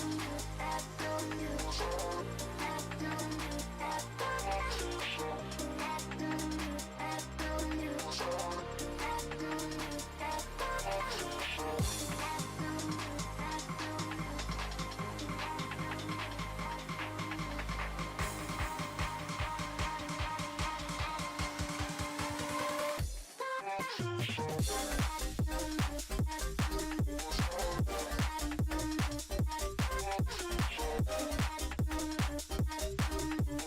We'll be right back.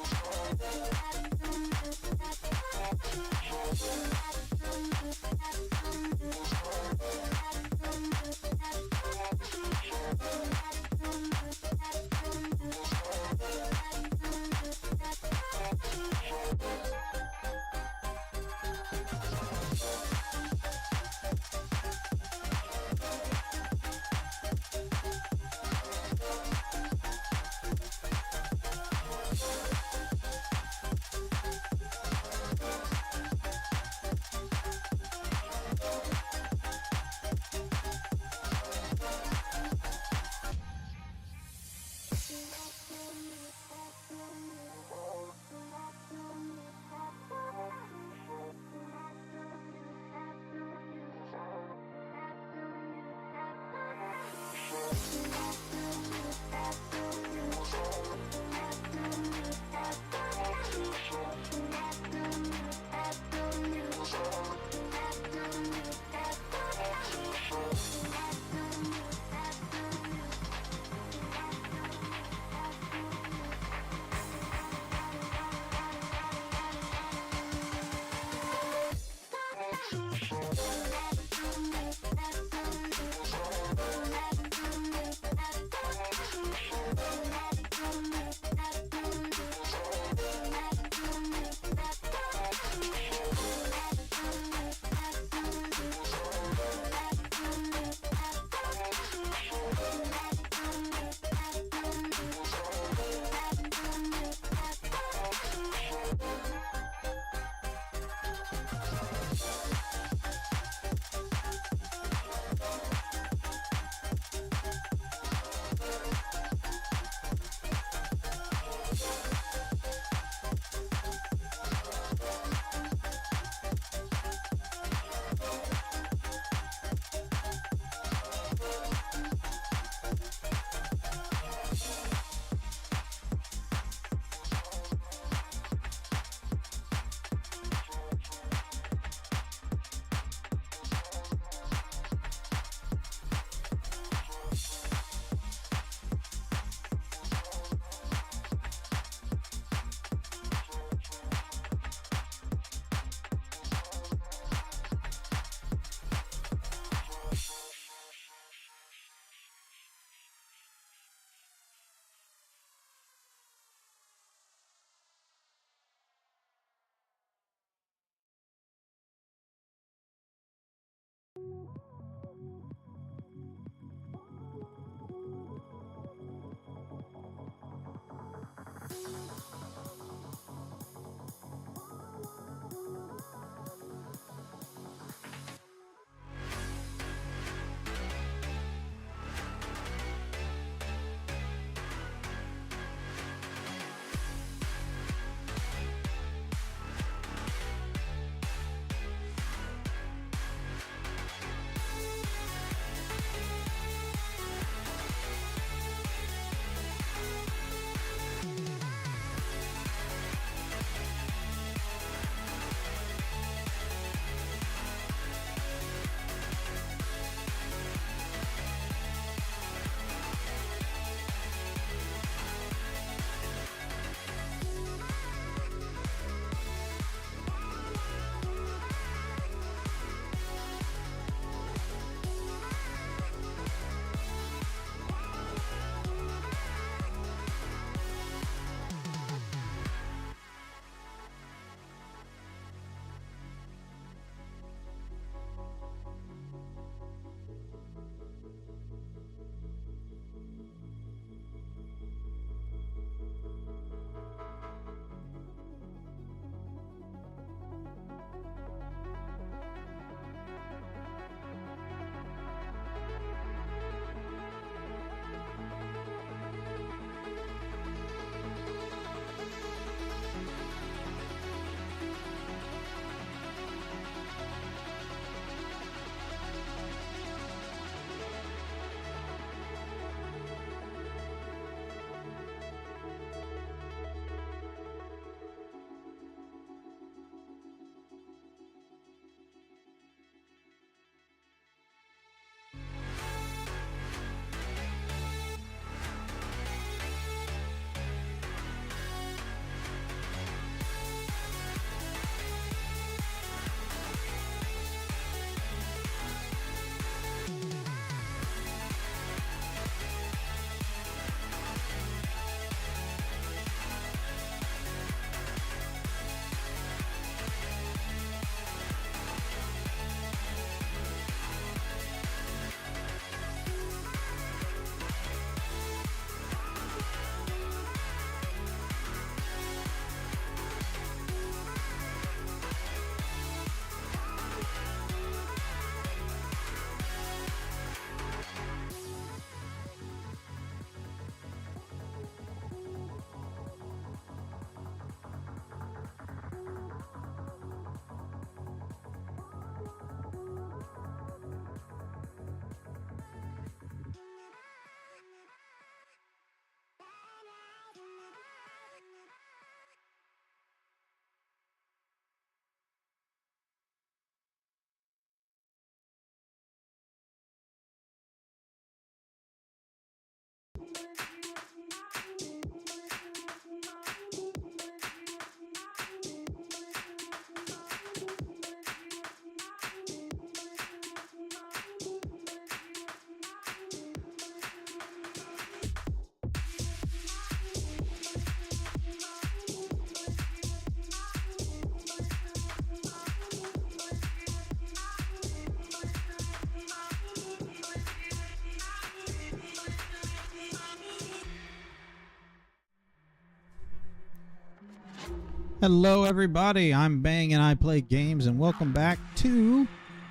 Hello everybody, I'm Bang and I play games, and welcome back to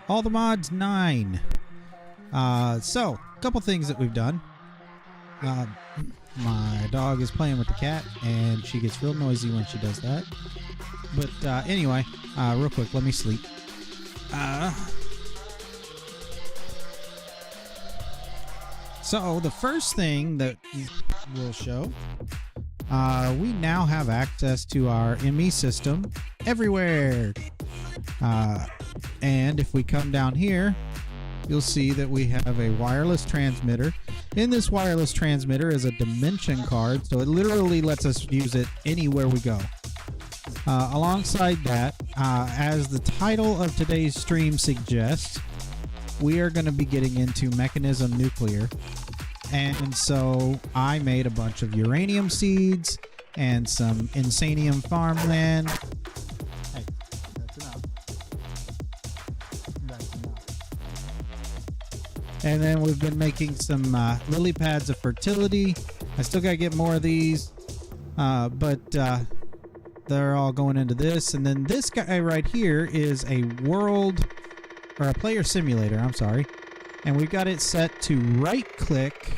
All the Mods 9. So, a couple things that we've done. My dog is playing with the cat and she gets real noisy when she does that. But anyway, real quick, let me sleep. So, the first thing that we'll show, we now have access to our ME system everywhere. And if we come down here, you'll see that we have a wireless transmitter. In this wireless transmitter is a dimension card, so it literally lets us use it anywhere we go. Alongside that, as the title of today's stream suggests, we are going to be getting into Mekanism nuclear. And so I made a bunch of uranium seeds and some insanium farmland. Hey, that's enough. That's enough. And then we've been making some lily pads of fertility. I still got to get more of these, but they're all going into this. And then this guy right here is a player simulator, I'm sorry. And we've got it set to right-click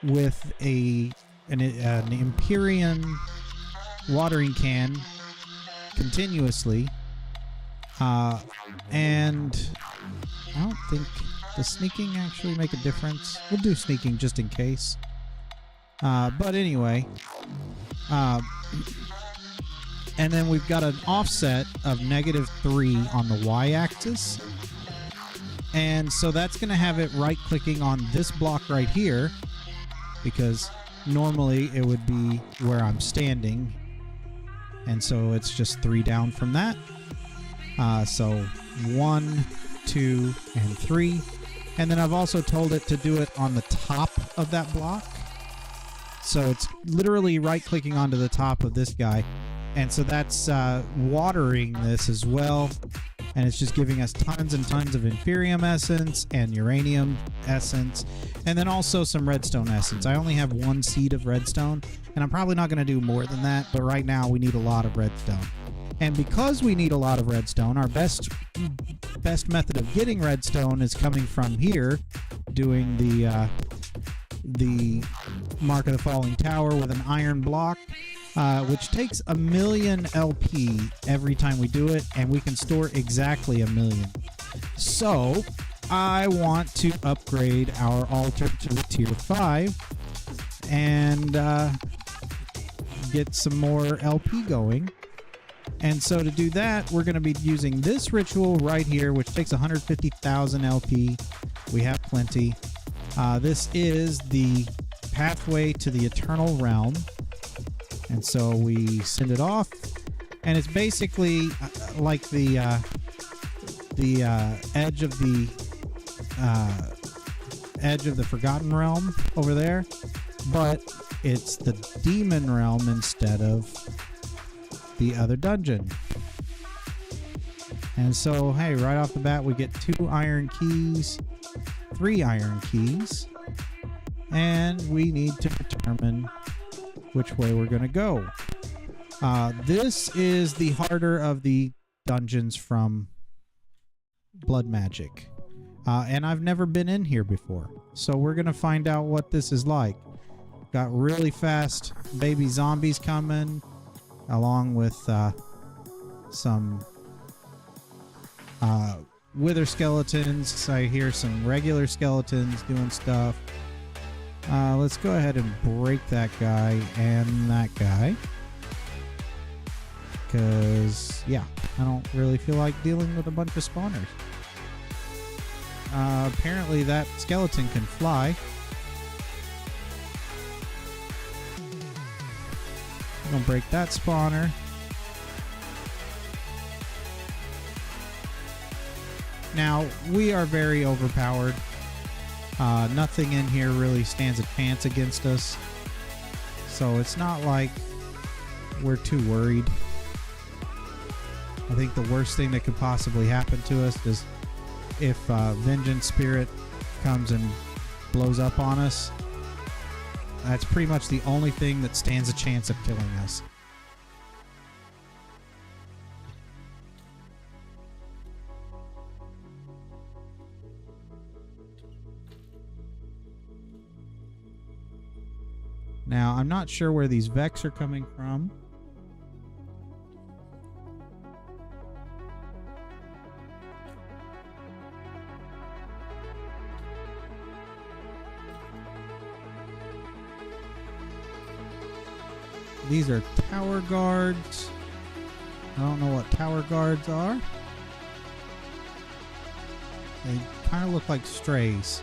with an Empyrean watering can continuously. And I don't think... does sneaking actually make a difference? We'll do sneaking just in case. But anyway. And then we've got an offset of -3 on the y-axis. And so that's going to have it right-clicking on this block right here, because normally it would be where I'm standing. And so it's just 3 down from that. So 1, 2, and 3. And then I've also told it to do it on the top of that block. So it's literally right-clicking onto the top of this guy. And so that's watering this as well. And it's just giving us tons and tons of Inferium essence and uranium essence. And then also some redstone essence. I only have 1 seed of redstone. And I'm probably not going to do more than that. But right now we need a lot of redstone. And because we need a lot of redstone, our best method of getting redstone is coming from here. Doing the Mark of the Falling Tower with an iron block. Which takes 1,000,000 LP every time we do it, and we can store exactly 1,000,000. So, I want to upgrade our altar to a tier 5 and get some more LP going. And so to do that, we're going to be using this ritual right here, which takes 150,000 LP. We have plenty. This is the pathway to the Eternal Realm. And so we send it off, and it's basically like the edge of the Forgotten Realm over there, but it's the Demon Realm instead of the other dungeon. And so, hey, right off the bat, we get 2 iron keys, 3 iron keys, and we need to determine which way we're going to go. This is the harder of the dungeons from Blood Magic. And I've never been in here before. So we're going to find out what this is like. Got really fast baby zombies coming, along with some wither skeletons. I hear some regular skeletons doing stuff. Let's go ahead and break that guy and that guy. Because, yeah, I don't really feel like dealing with a bunch of spawners. Apparently that skeleton can fly. I'm gonna break that spawner. Now, we are very overpowered. Nothing in here really stands a chance against us. So it's not like we're too worried. I think the worst thing that could possibly happen to us is if Vengeance Spirit comes and blows up on us. That's pretty much the only thing that stands a chance of killing us. Now, I'm not sure where these Vex are coming from. These are tower guards. I don't know what tower guards are. They kind of look like strays.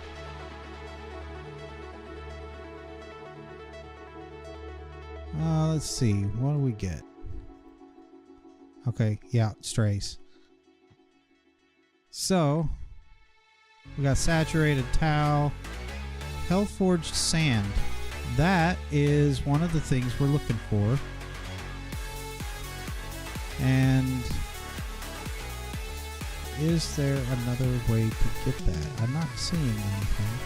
Let's see. What do we get? Okay, yeah, strays. So, we got saturated tau, hellforged sand. That is one of the things we're looking for. And is there another way to get that? I'm not seeing anything.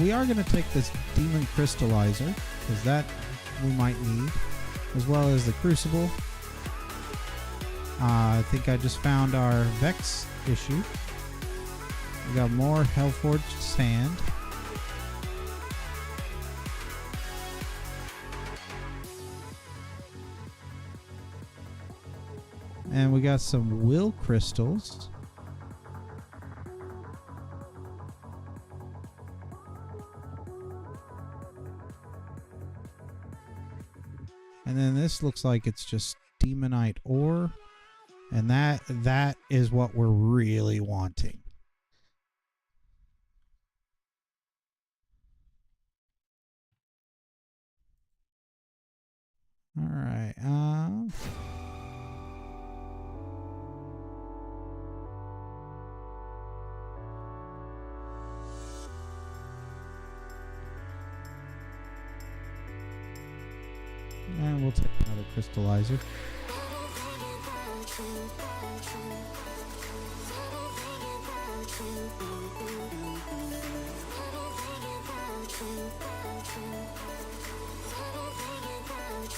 We are going to take this demon crystallizer, because that we might need, as well as the crucible. I think I just found our Vex issue. We got more hellforged sand. And we got some will crystals. And then this looks like it's just demonite ore. And that is what we're really wanting. All right. And we'll take another crystallizer.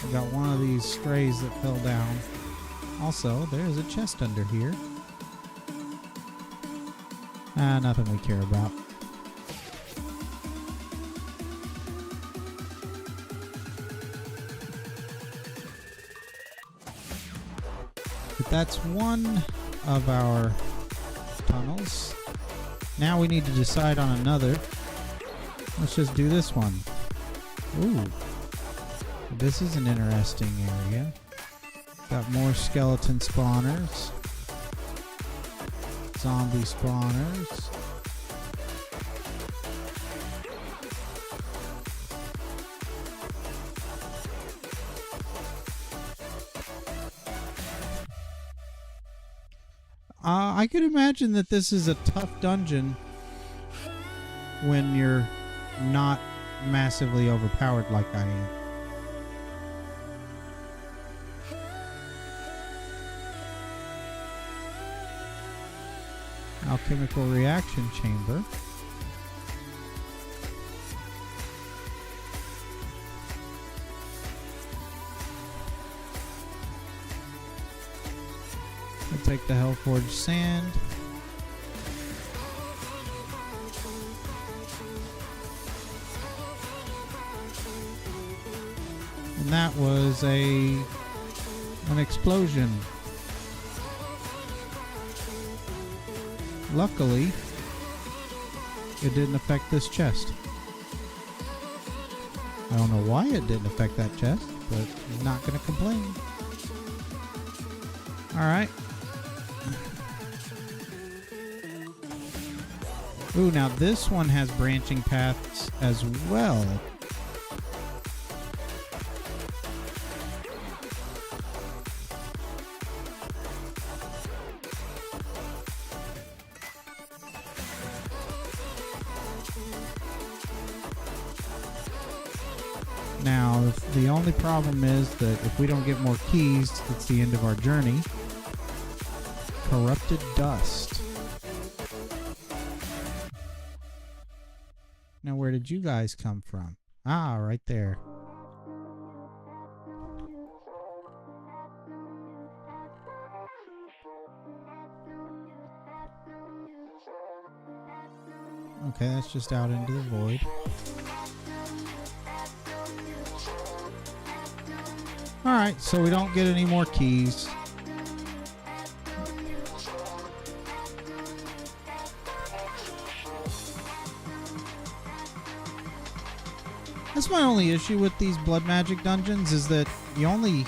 We got one of these strays that fell down. Also, there's a chest under here. Nothing we care about. But that's one of our tunnels. Now we need to decide on another. Let's just do this one. Ooh. This is an interesting area. Got more skeleton spawners. Zombie spawners. I could imagine that this is a tough dungeon when you're not massively overpowered like I am. Alchemical reaction chamber. I'll take the hellforged sand. And that was an explosion. Luckily, it didn't affect this chest. I don't know why it didn't affect that chest, but I'm not going to complain. Alright. Ooh, now this one has branching paths as well. Now, the only problem is that if we don't get more keys, it's the end of our journey. Corrupted dust. Now, where did you guys come from? Ah, right there. Okay, that's just out into the void. Alright, so we don't get any more keys. That's my only issue with these blood magic dungeons, is that you only,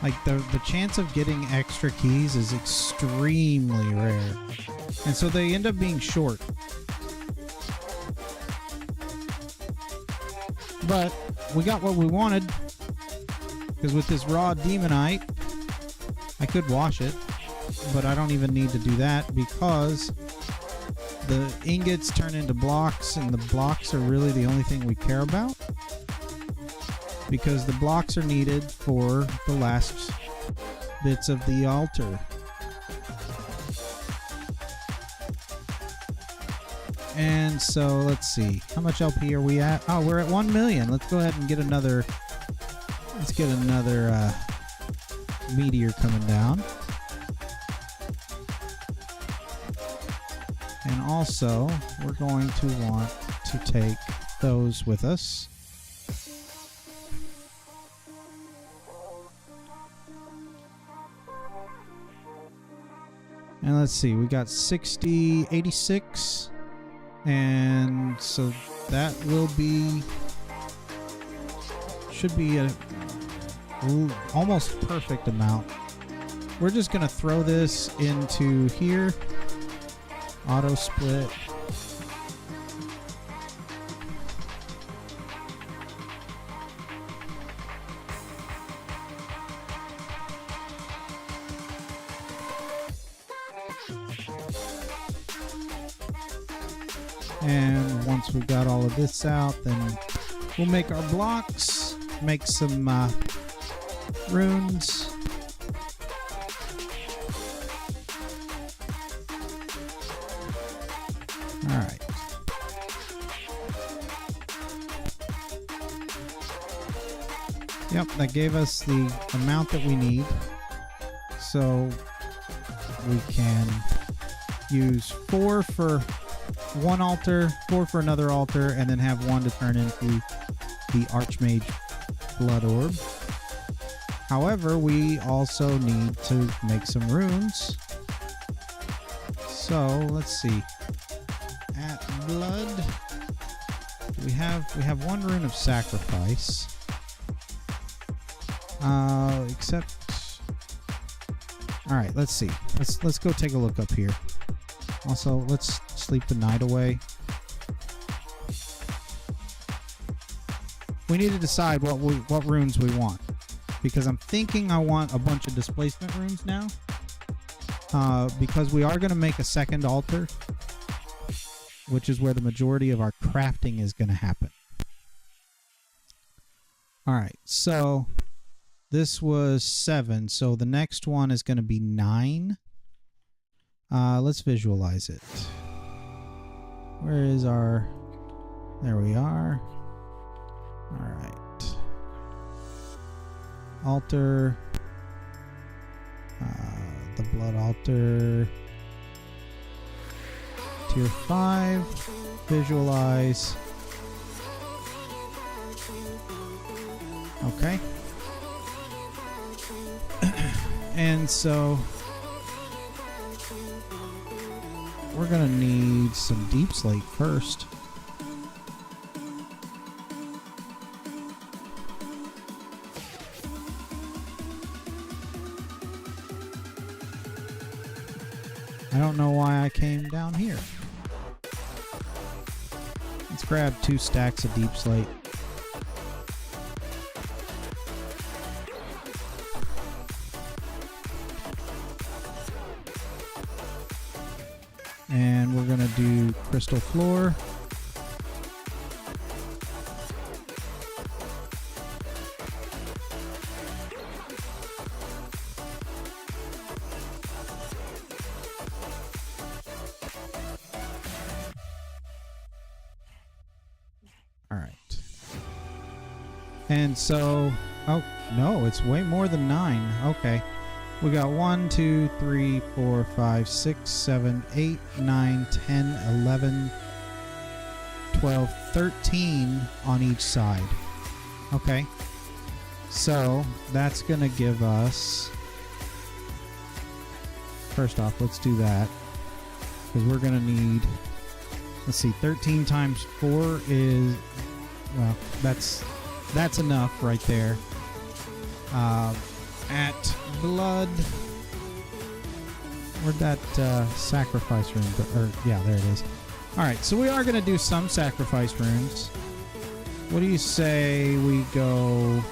like, the chance of getting extra keys is extremely rare. And so they end up being short. But we got what we wanted, because with this raw demonite, I could wash it, but I don't even need to do that because the ingots turn into blocks, and the blocks are really the only thing we care about, because the blocks are needed for the last bits of the altar. And so let's see, how much LP are we at? Oh, we're at 1 million. Let's go ahead and get another. Let's get another meteor coming down. And also, we're going to want to take those with us. And let's see, we got 60, 86. And so that will be, should be a almost perfect amount. We're just going to throw this into here. Auto split. And once we've got all of this out, then we'll make our blocks, make some runes. Alright. Yep, that gave us the amount that we need. So we can use 4 for one altar, 4 for another altar, and then have 1 to turn into the Archmage Blood Orb. However, we also need to make some runes. So let's see. At blood, we have 1 rune of sacrifice. Except, all right. Let's see. Let's go take a look up here. Also, let's sleep the night away. We need to decide what runes we want, because I'm thinking I want a bunch of displacement runes now, because we are going to make a second altar, which is where the majority of our crafting is going to happen. All right, so this was 7, so the next one is going to be 9. Let's visualize it. Where is our... There we are. Alright. Altar. The blood altar. Tier 5. Visualize. Okay. And so we're gonna need some deep slate first. I don't know why I came down here. Let's grab 2 stacks of deep slate. And we're going to do crystal floor. All right. And so, oh, no, it's way more than 9. Okay. We got 1, 2, 3, 4, 5, 6, 7, 8, 9, 10, 11, 12, 13 on each side. Okay. So that's going to give us... First off, let's do that. Because we're going to need... Let's see, 13 times 4 is... Well, that's enough right there. At blood... Where'd that sacrifice rune go? Or, yeah, there it is. Alright, so we are going to do some sacrifice runes. What do you say we go...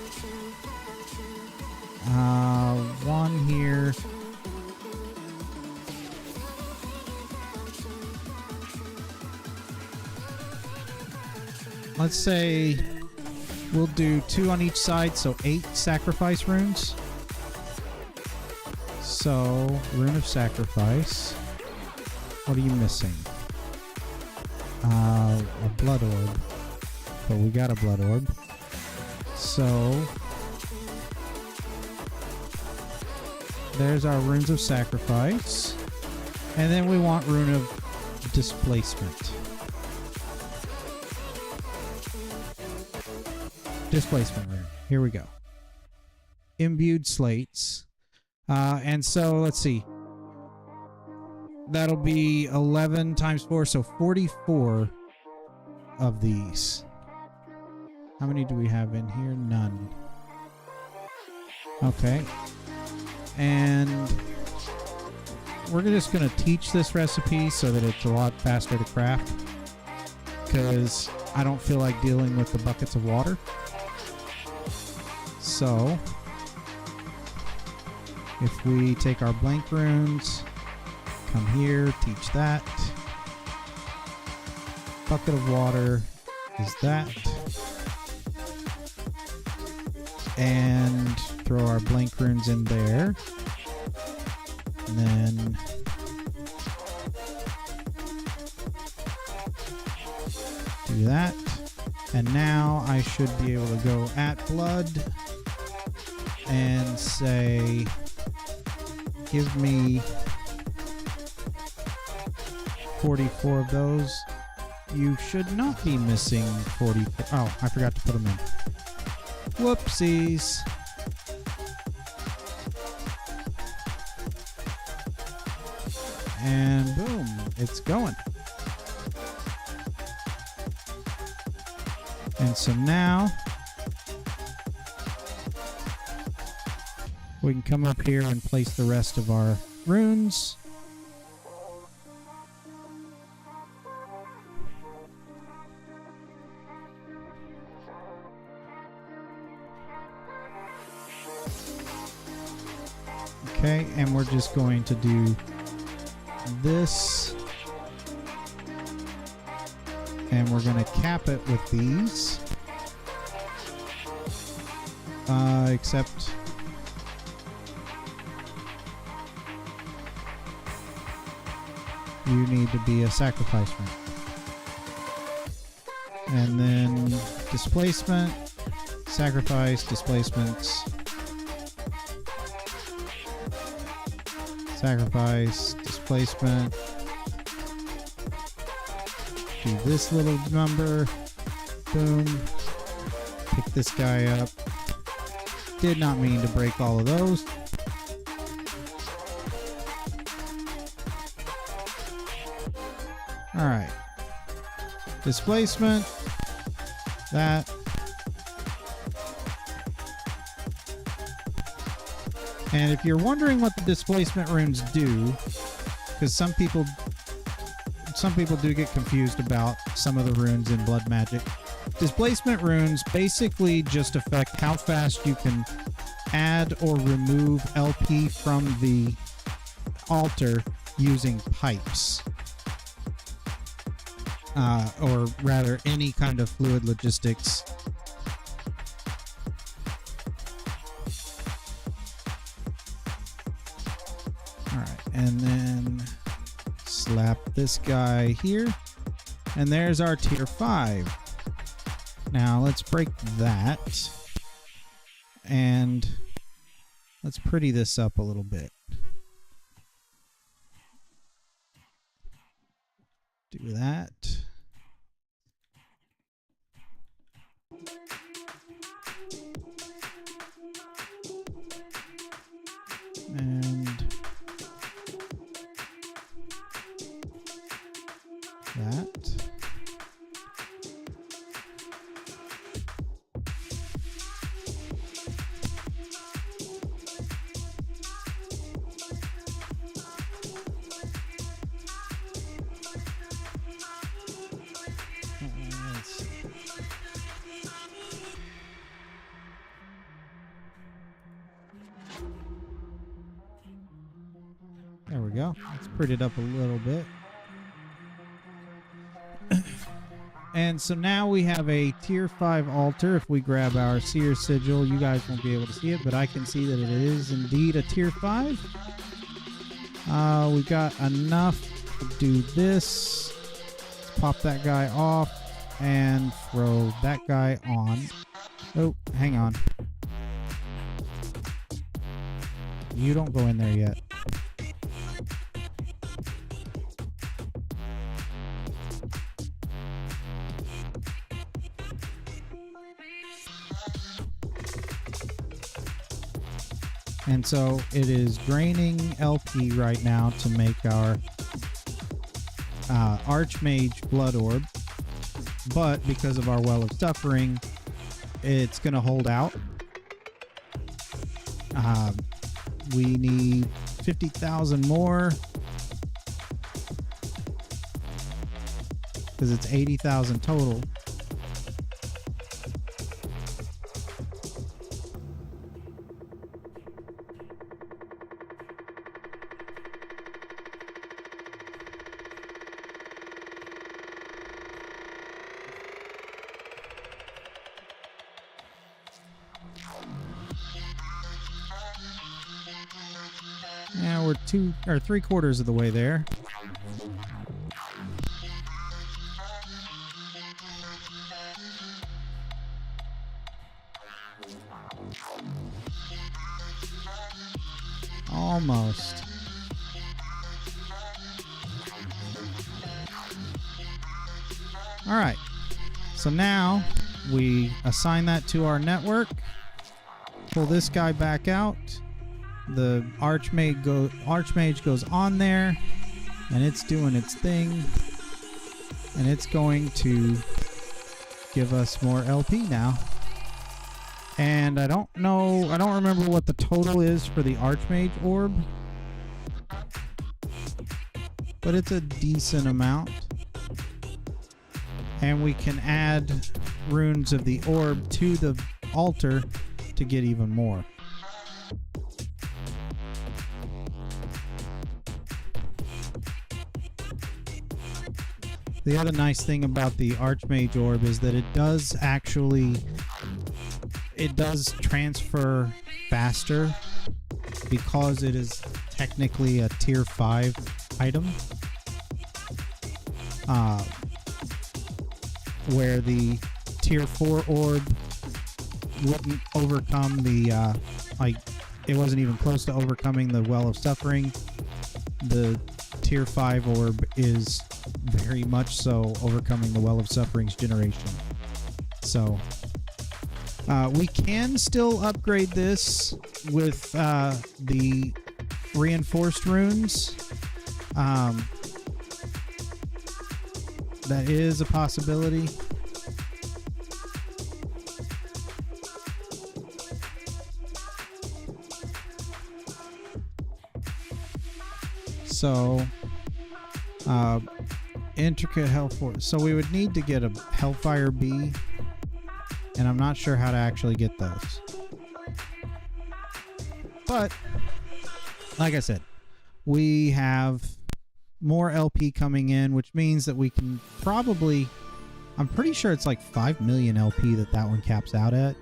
one here. Let's say we'll do 2 on each side, so 8 sacrifice runes. So, Rune of Sacrifice. What are you missing? A Blood Orb. But we got a Blood Orb. So, there's our Runes of Sacrifice. And then we want Rune of Displacement. Displacement rune. Here we go. Imbued slates. And so, let's see. That'll be 11 times 4, so 44 of these. How many do we have in here? None. Okay. And we're just going to teach this recipe so that it's a lot faster to craft. Because I don't feel like dealing with the buckets of water. So, if we take our blank runes, come here, teach that. Bucket of water is that. And throw our blank runes in there. And then do that. And now I should be able to go at blood and say, give me 44 of those. You should not be missing 40. Oh, I forgot to put them in. Whoopsies. And boom, it's going. And so now we can come up here and place the rest of our runes. Okay, and we're just going to do this. And we're going to cap it with these. Except you need to be a sacrifice rune. And then displacement, sacrifice, displacements, sacrifice, displacement. Do this little number. Boom. Pick this guy up. Did not mean to break all of those. Alright. Displacement. That. And if you're wondering what the displacement runes do, because some people do get confused about some of the runes in Blood Magic. Displacement runes basically just affect how fast you can add or remove LP from the altar using pipes. Or rather, any kind of fluid logistics. Alright, and then slap this guy here. And there's our tier 5. Now let's break that. And let's pretty this up a little bit. Do that. There we go. Let's pretty it up a little bit. And so now we have a tier 5 altar. If we grab our seer sigil, you guys won't be able to see it, but I can see that it is indeed a tier 5. We got enough to do this. Let's pop that guy off and throw that guy on. Oh, hang on. You don't go in there yet. And so it is draining LP right now to make our Archmage Blood Orb. But because of our Well of Suffering, it's going to hold out. We need 50,000 more. Because it's 80,000 total. Yeah, we're 2 or 3/4 of the way there. Almost. All right. So now we assign that to our network. Pull this guy back out. The Archmage goes on there, and it's doing its thing, and it's going to give us more LP now. And I don't remember what the total is for the Archmage orb, but it's a decent amount. And we can add runes of the orb to the altar to get even more. The other nice thing about the Archmage orb is that it does transfer faster because it is technically a tier 5 item. Where the tier 4 orb wouldn't overcome the it wasn't even close to overcoming the Well of Suffering. The tier 5 orb is very much so overcoming the Well of Suffering's generation. So we can still upgrade this with the reinforced runes. That is a possibility. So, intricate Hellforce. So we would need to get a Hellfire Bee, and I'm not sure how to actually get those. But, like I said, we have more LP coming in, which means that we can probably, I'm pretty sure it's like 5 million LP that one caps out at,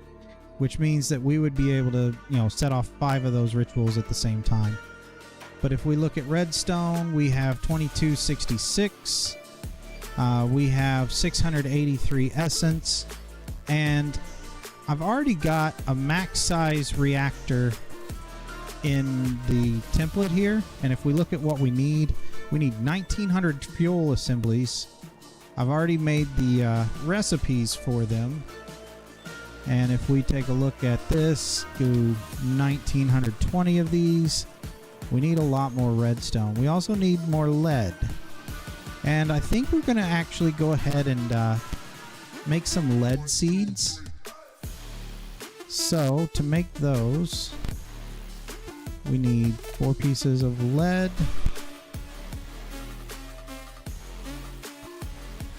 which means that we would be able to, set off 5 of those rituals at the same time. But if we look at Redstone, we have 2266, we have 683 Essence, and I've already got a max size reactor in the template here, and if we look at what we need 1900 fuel assemblies. I've already made the recipes for them, and if we take a look at this, do 1920 of these. We need a lot more redstone. We also need more lead, and I think we're going to actually go ahead and make some lead seeds. So to make those, we need 4 pieces of lead.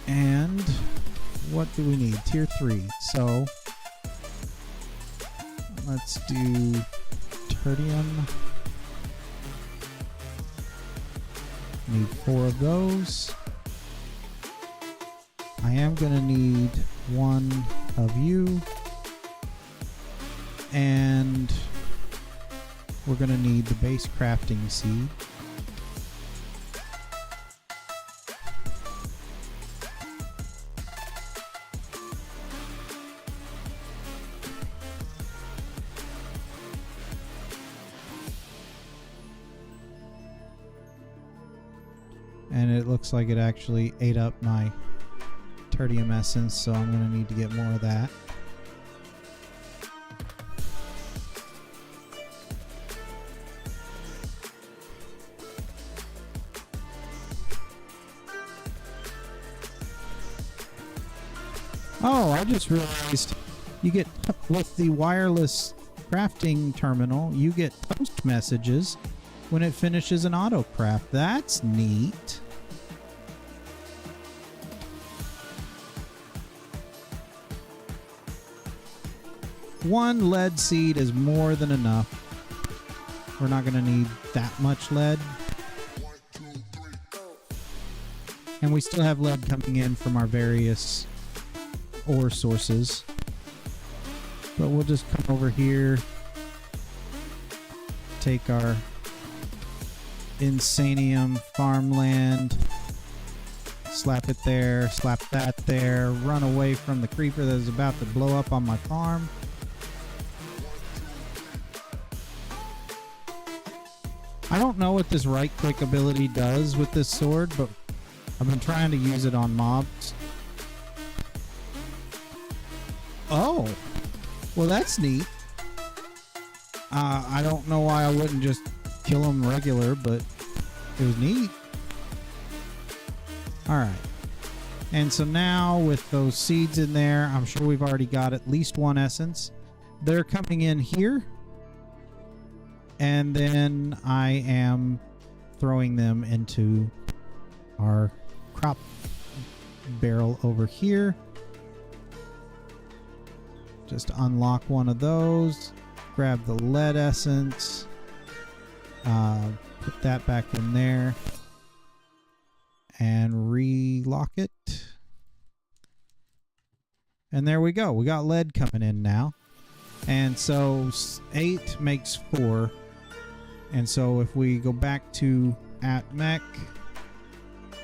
And what do we need? Tier 3. So let's do tertium. Need 4 of those. I am going to need 1 of you. And we're going to need the base crafting seed. And it looks like it actually ate up my tertium essence, so I'm going to need to get more of that. Oh, I just realized you get, with the wireless crafting terminal, you get post messages when it finishes an auto craft. That's neat. One lead seed is more than enough. We're not going to need that much lead. And we still have lead coming in from our various ore sources. But we'll just come over here, take our Insanium farmland, slap it there, slap that there, run away from the creeper that is about to blow up on my farm. I don't know what this right click ability does with this sword, but I've been trying to use it on mobs. Oh, well that's neat. I don't know why I wouldn't just kill them regular, but it was neat. Alright. And so now with those seeds in there, I'm sure we've already got at least 1 essence. They're coming in here. And then I am throwing them into our crop barrel over here. Just unlock one of those. Grab the lead essence. Put that back in there and relock it. And there we go. We got lead coming in now. And so 8 makes 4. And so if we go back to @mech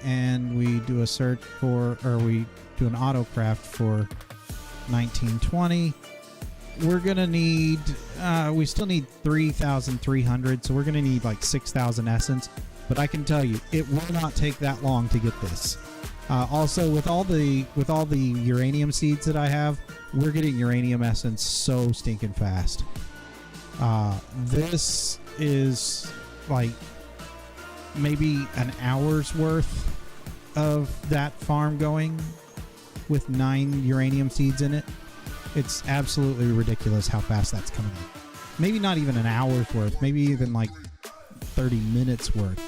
and we do a search for, or we do an auto craft for 1920, we're gonna need, we still need 3,300, so we're gonna need like 6,000 essence. But I can tell you, it will not take that long to get this. Also, with all the uranium seeds that I have, we're getting uranium essence so stinking fast. This is like maybe an hour's worth of that farm going with 9 uranium seeds in it. It's absolutely ridiculous how fast that's coming in. Maybe not even an hour's worth, maybe even like 30 minutes worth.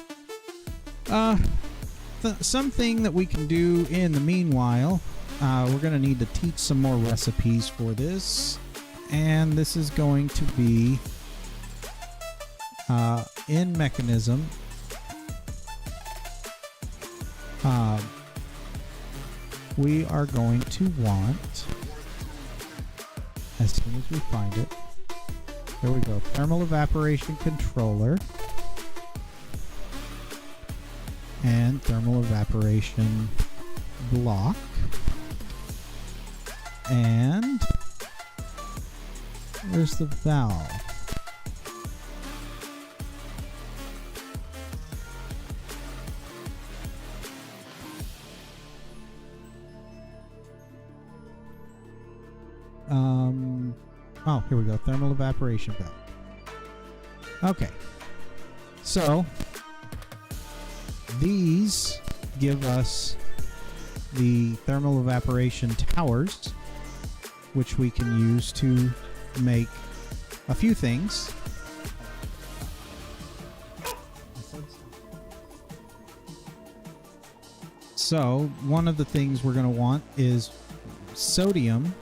Something that we can do in the meanwhile, we're going to need to teach some more recipes for this. And this is going to be in Mekanism. We are going to want, as soon as we find it, there we go, thermal evaporation controller and thermal evaporation block, and where's the valve? Oh, here we go. Thermal evaporation valve. Okay. So, these give us the thermal evaporation towers, which we can use to make a few things. So, one of the things we're going to want is sodium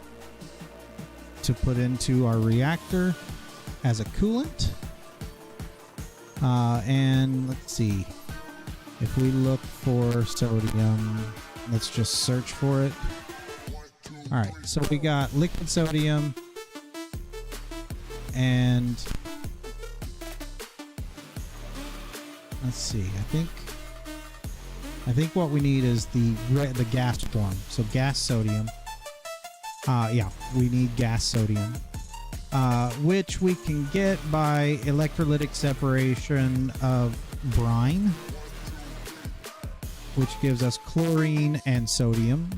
to put into our reactor as a coolant. And let's see. If we look for sodium, let's just search for it. All right, so we got liquid sodium, and let's see. I think what we need is the gas form. So gas sodium. Yeah, we need gas sodium, which we can get by electrolytic separation of brine, which gives us chlorine and sodium.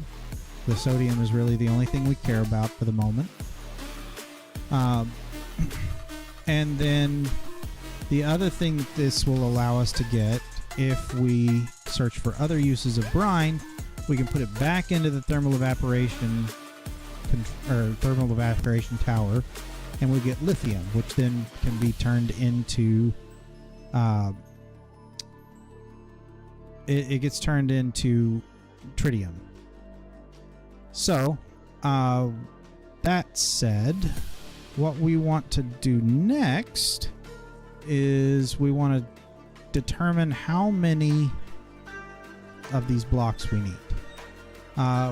The sodium is really the only thing we care about for the moment. And then the other thing this will allow us to get, if we search for other uses of brine, we can put it back into the thermal evaporation tower, and we get lithium, which then can be turned into it gets turned into tritium. So that said, what we want to do next is we want to determine how many of these blocks we need,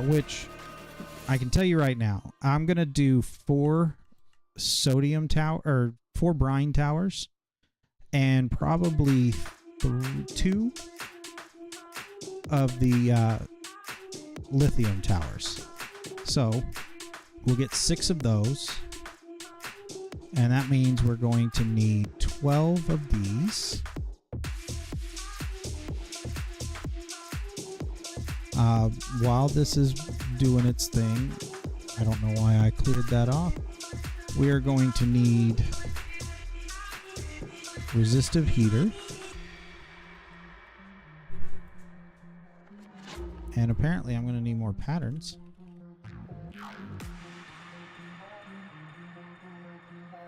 which I can tell you right now. I'm going to do 4 brine towers, and probably 2 of the lithium towers. So we'll get 6 of those, and that means we're going to need 12 of these. While this is doing its thing, I don't know why I cleared that off. We are going to need resistive heater, and apparently I'm going to need more patterns.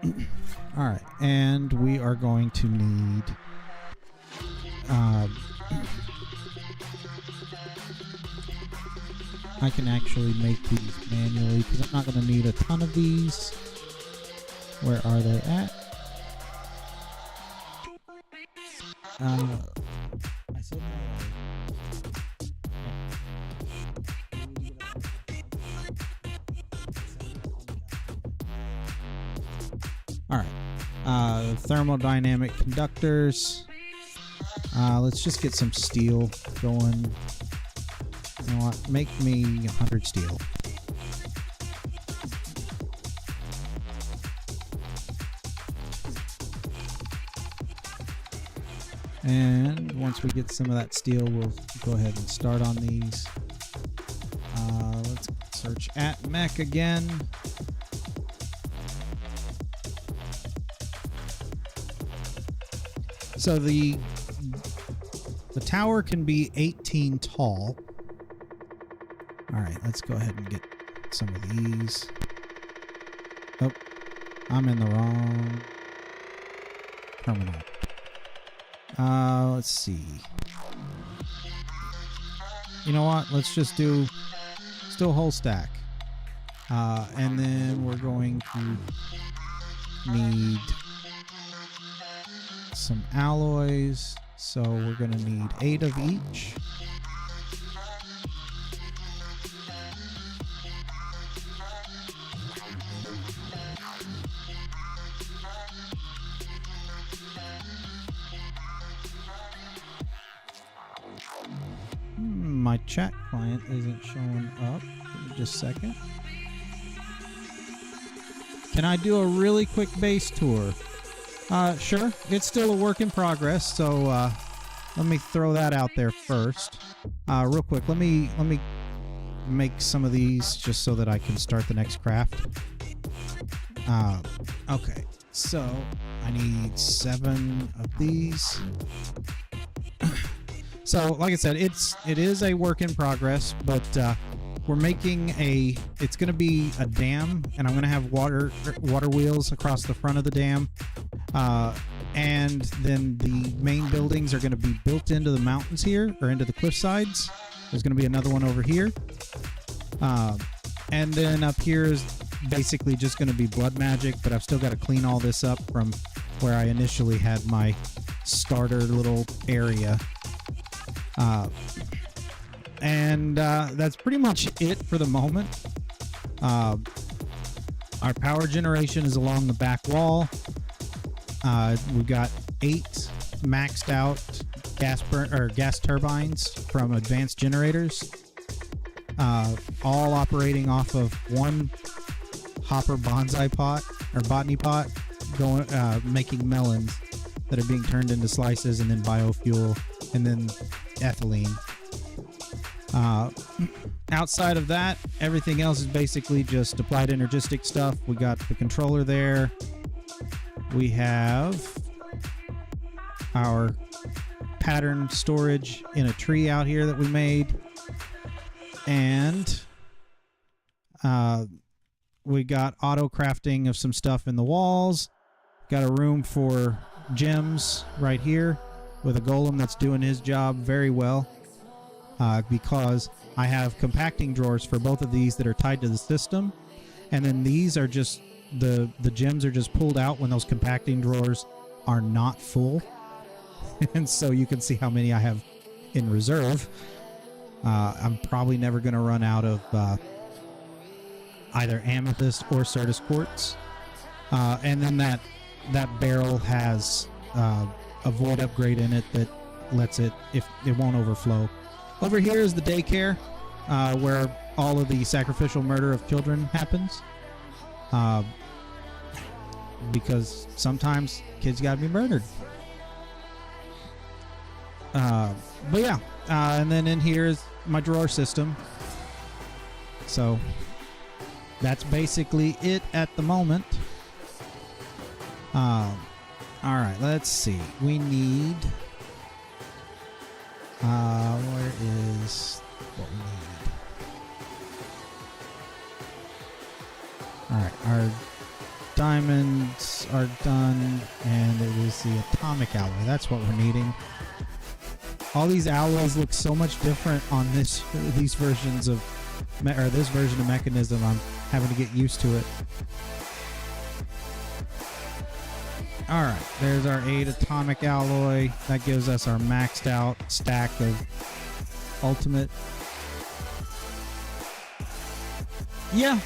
All right, and we are going to need I can actually make these manually because I'm not going to need a ton of these. Where are they at? I said all right. Thermodynamic conductors. Let's just get some steel going. You know what? Make me 100 steel. And once we get some of that steel, we'll go ahead and start on these. Let's search at mech again. So the tower can be 18 tall. All right, let's go ahead and get some of these. Oh, I'm in the wrong terminal. Let's see. You know what? Let's just do still whole stack. And then we're going to need some alloys. So we're going to need 8 of each. My chat client isn't showing up. Give me just a second. Can I do a really quick base tour? Sure. It's still a work in progress, so let me throw that out there first. Real quick, let me make some of these just so that I can start the next craft. Okay, so I need 7 of these. So, like I said, it is a work in progress, but we're making it's going to be a dam, and I'm going to have water wheels across the front of the dam. And then the main buildings are going to be built into the mountains here, or into the cliff sides. There's going to be another one over here. And then up here is basically just going to be blood magic, but I've still got to clean all this up from where I initially had my starter little area. And that's pretty much it for the moment. Our power generation is along the back wall. We've got 8 maxed out gas turbines from advanced generators, all operating off of one hopper bonsai pot or botany pot, going making melons that are being turned into slices and then biofuel and then ethylene. Outside of that, everything else is basically just applied energistic stuff. We got the controller there. We have our pattern storage in a tree out here that we made. And we got auto crafting of some stuff in the walls. Got a room for gems right here with a golem that's doing his job very well. Because I have compacting drawers for both of these that are tied to the system, and then these are just the gems are just pulled out when those compacting drawers are not full. And so you can see how many I have in reserve. I'm probably never going to run out of either amethyst or Certus quartz. And then that barrel has a void upgrade in it that lets it, if it won't overflow. Over here is the daycare, where all of the sacrificial murder of children happens. Because sometimes kids gotta be murdered. But yeah, and then in here is my drawer system. So that's basically it at the moment. Alright, let's see. We need... where is what we need? Alright, our diamonds are done, and it is the atomic alloy. That's what we're needing. All these alloys look so much different on these versions of, or this version of Mekanism. I'm having to get used to it. Alright, there's our 8 atomic alloy. That gives us our maxed out stack of ultimate. Yeah,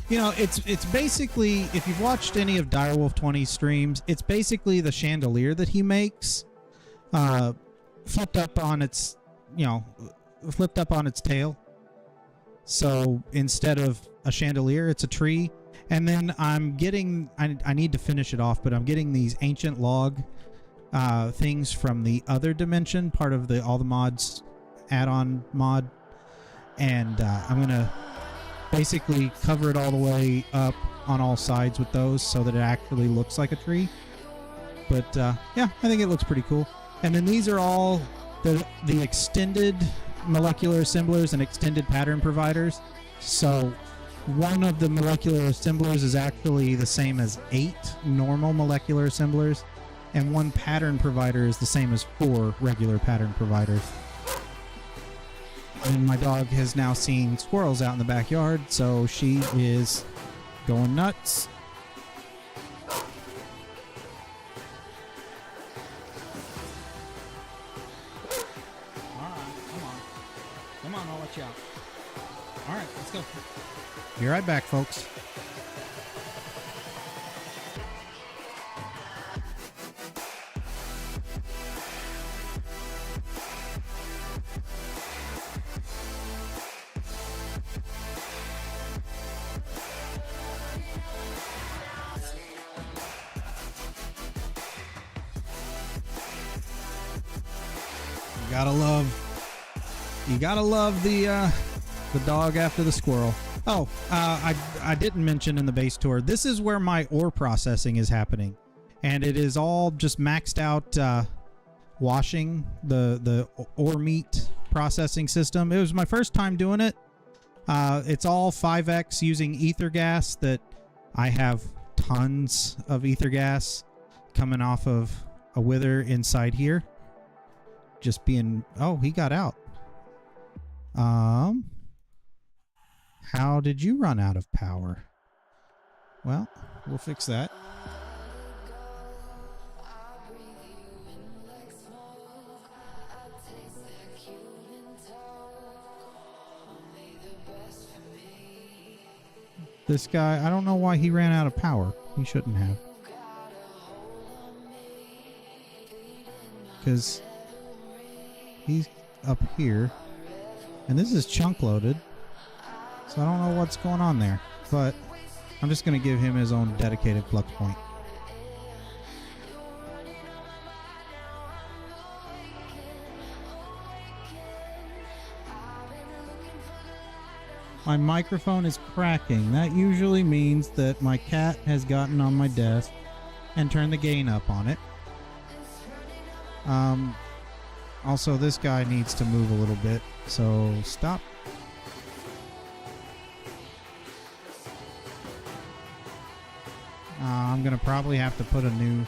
it's basically, if you've watched any of Direwolf 20's streams, it's basically the chandelier that he makes, flipped up on its tail. So instead of a chandelier, it's a tree. And then I'm getting, I need to finish it off, but I'm getting these ancient log things from the other dimension, part of the All the Mods add-on mod. And I'm going to basically cover it all the way up on all sides with those so that it actually looks like a tree. But yeah, I think it looks pretty cool. And then these are all the extended molecular assemblers and extended pattern providers. So one of the molecular assemblers is actually the same as 8 normal molecular assemblers, and one pattern provider is the same as 4 regular pattern providers. And my dog has now seen squirrels out in the backyard, so she is going nuts. Come on, I'll let you out. All right, let's go. Be right back, folks. You gotta love the dog after the squirrel. Oh, I didn't mention in the base tour, this is where my ore processing is happening. And it is all just maxed out washing, the ore meat processing system. It was my first time doing it. It's all 5x using ether gas that I have tons of ether gas coming off of a wither inside here. Just being... Oh, he got out. How did you run out of power? Well, we'll fix that. This guy, I don't know why he ran out of power. He shouldn't have. Because he's up here. And this is chunk loaded. So I don't know what's going on there. But I'm just going to give him his own dedicated flux point. My microphone is cracking. That usually means that my cat has gotten on my desk and turned the gain up on it. Also, this guy needs to move a little bit, so stop. I'm going to probably have to put a new...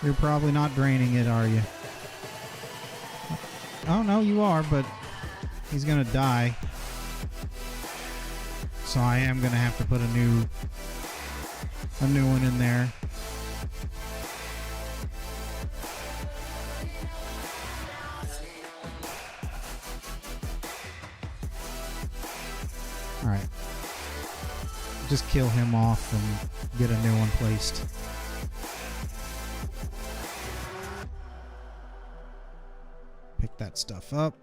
You're probably not draining it, are you? Oh, no, you are, but he's going to die. So I am going to have to put a new one in there. All right. Just kill him off and get a new one placed. Pick that stuff up.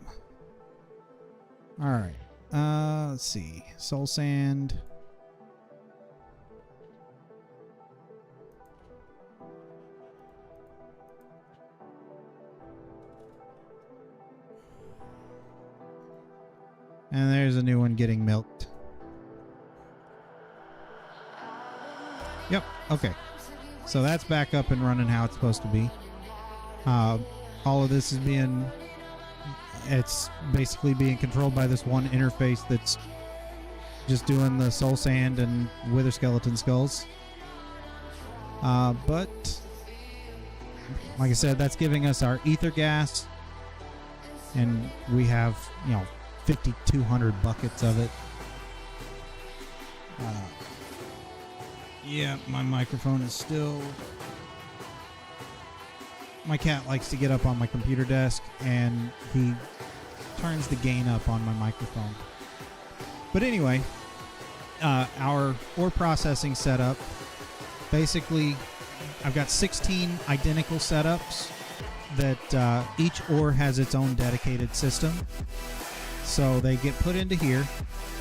All right. Let's see. Soul sand. And there's a new one getting milked. Yep. Okay. So that's back up and running how it's supposed to be. All of this is it's basically being controlled by this one interface that's just doing the soul sand and wither skeleton skulls. But like I said, that's giving us our ether gas, and we have 5,200 buckets of it. Yeah, my microphone is still... My cat likes to get up on my computer desk, and he turns the gain up on my microphone. But anyway, our ore processing setup, basically, I've got 16 identical setups that each ore has its own dedicated system. So they get put into here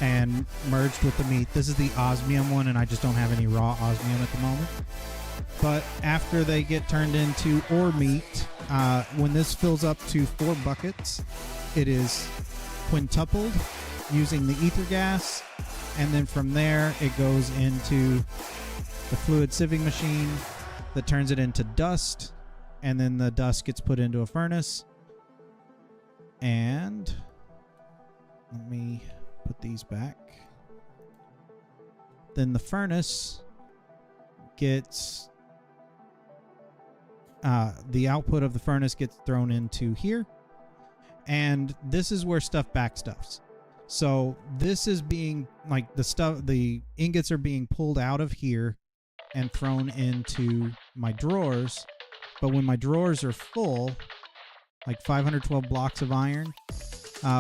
and merged with the meat. This is the osmium one, and I just don't have any raw osmium at the moment. But after they get turned into ore meat, when this fills up to 4 buckets, it is quintupled using the ether gas, and then from there it goes into the fluid sieving machine that turns it into dust, and then the dust gets put into a furnace. And let me put these back. Then the furnace gets... the output of the furnace gets thrown into here, and this is where stuff backstuffs. So this is being the ingots are being pulled out of here and thrown into my drawers. But when my drawers are full, like 512 blocks of iron,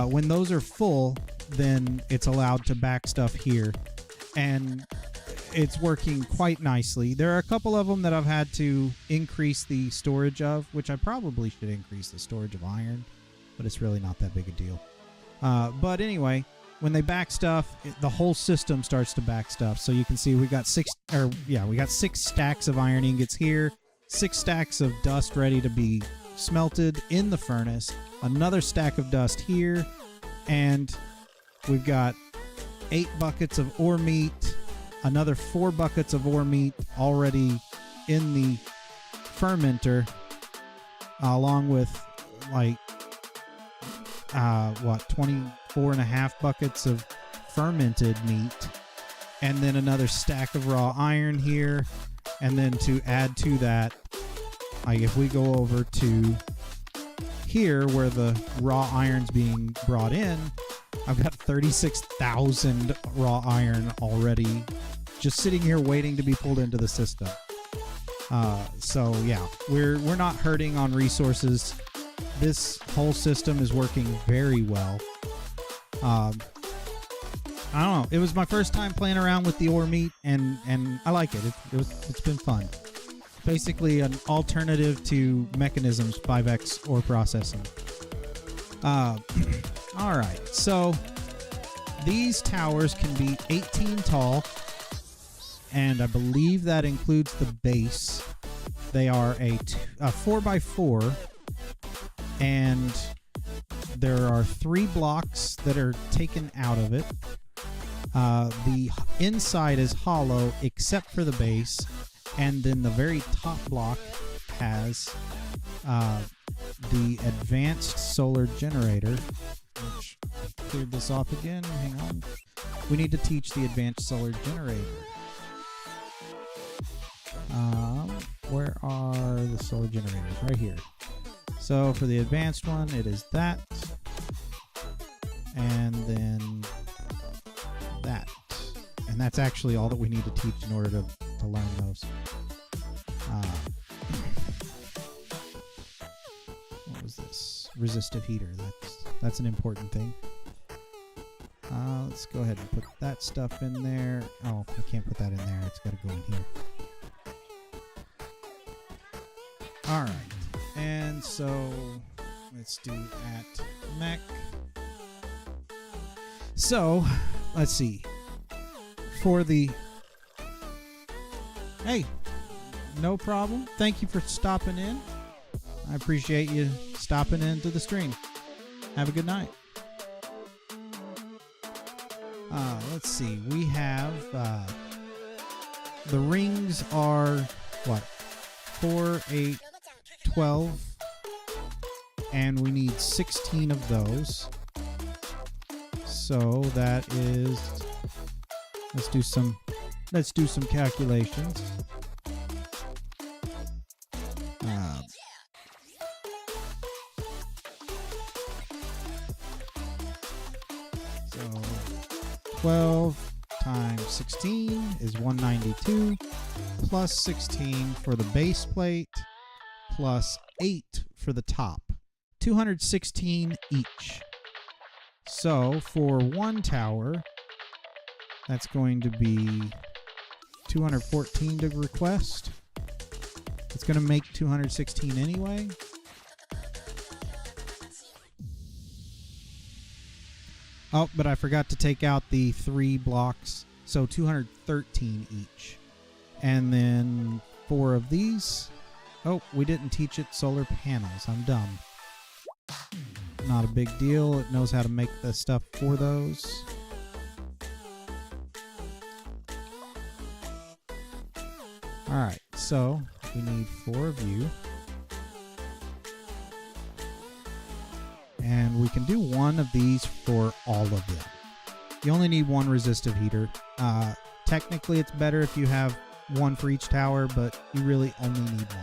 when those are full, then it's allowed to backstuff here, and it's working quite nicely. There are a couple of them that I've had to increase the storage of, which I probably should increase the storage of iron, but it's really not that big a deal. But anyway, when they back stuff, the whole system starts to back stuff. So you can see we got 6 stacks of iron ingots here, 6 stacks of dust ready to be smelted in the furnace, another stack of dust here, and we've got 8 buckets of ore meat, another 4 buckets of ore meat already in the fermenter, along with 24.5 buckets of fermented meat, and then another stack of raw iron here. And then to add to that, if we go over to here where the raw iron's being brought in, I've got 36,000 raw iron already just sitting here waiting to be pulled into the system. So yeah, we're not hurting on resources. This whole system is working very well. I don't know. It was my first time playing around with the ore meat, and I like it. It's been fun. Basically, an alternative to Mechanism's 5x ore processing. All right. So these towers can be 18 tall, and I believe that includes the base. They are a 4x4, and there are 3 blocks that are taken out of it. The inside is hollow except for the base, and then the very top block has the advanced solar generator. Which, cleared this off again. Hang on. We need to teach the advanced solar generator. Where are the solar generators? Right here. So for the advanced one, it is that, and then that, and that's actually all that we need to teach in order to learn those. What was this? Resistive heater. That's an important thing. Let's go ahead and put that stuff in there. Oh, I can't put that in there. It's got to go in here. All right. And so let's do at mech. So let's see. For the... Hey, no problem. Thank you for stopping in. I appreciate you stopping into the stream. Have a good night. Let's see. We have the rings are what? 4, 8, 12, and we need 16 of those. So that is, let's do some calculations. So 12 times 16 is 192, plus 16 for the base plate, plus 8 for the top. 216 each. So for one tower, that's going to be 214 to request. It's going to make 216 anyway. Oh, but I forgot to take out the 3 blocks, so 213 each. And then 4 of these. Oh, we didn't teach it solar panels. I'm dumb. Not a big deal. It knows how to make the stuff for those. Alright, so we need 4 of you. And we can do 1 of these for all of them. You only need 1 resistive heater. Technically, it's better if you have 1 for each tower, but you really only need 1.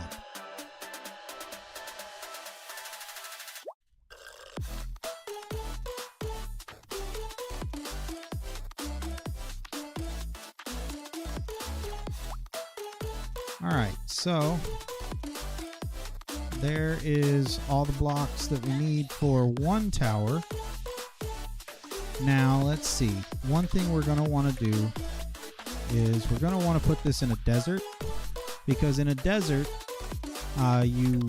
Alright, so there is all the blocks that we need for 1 tower. Now, let's see. One thing we're going to want to do is we're going to want to put this in a desert, because in a desert, you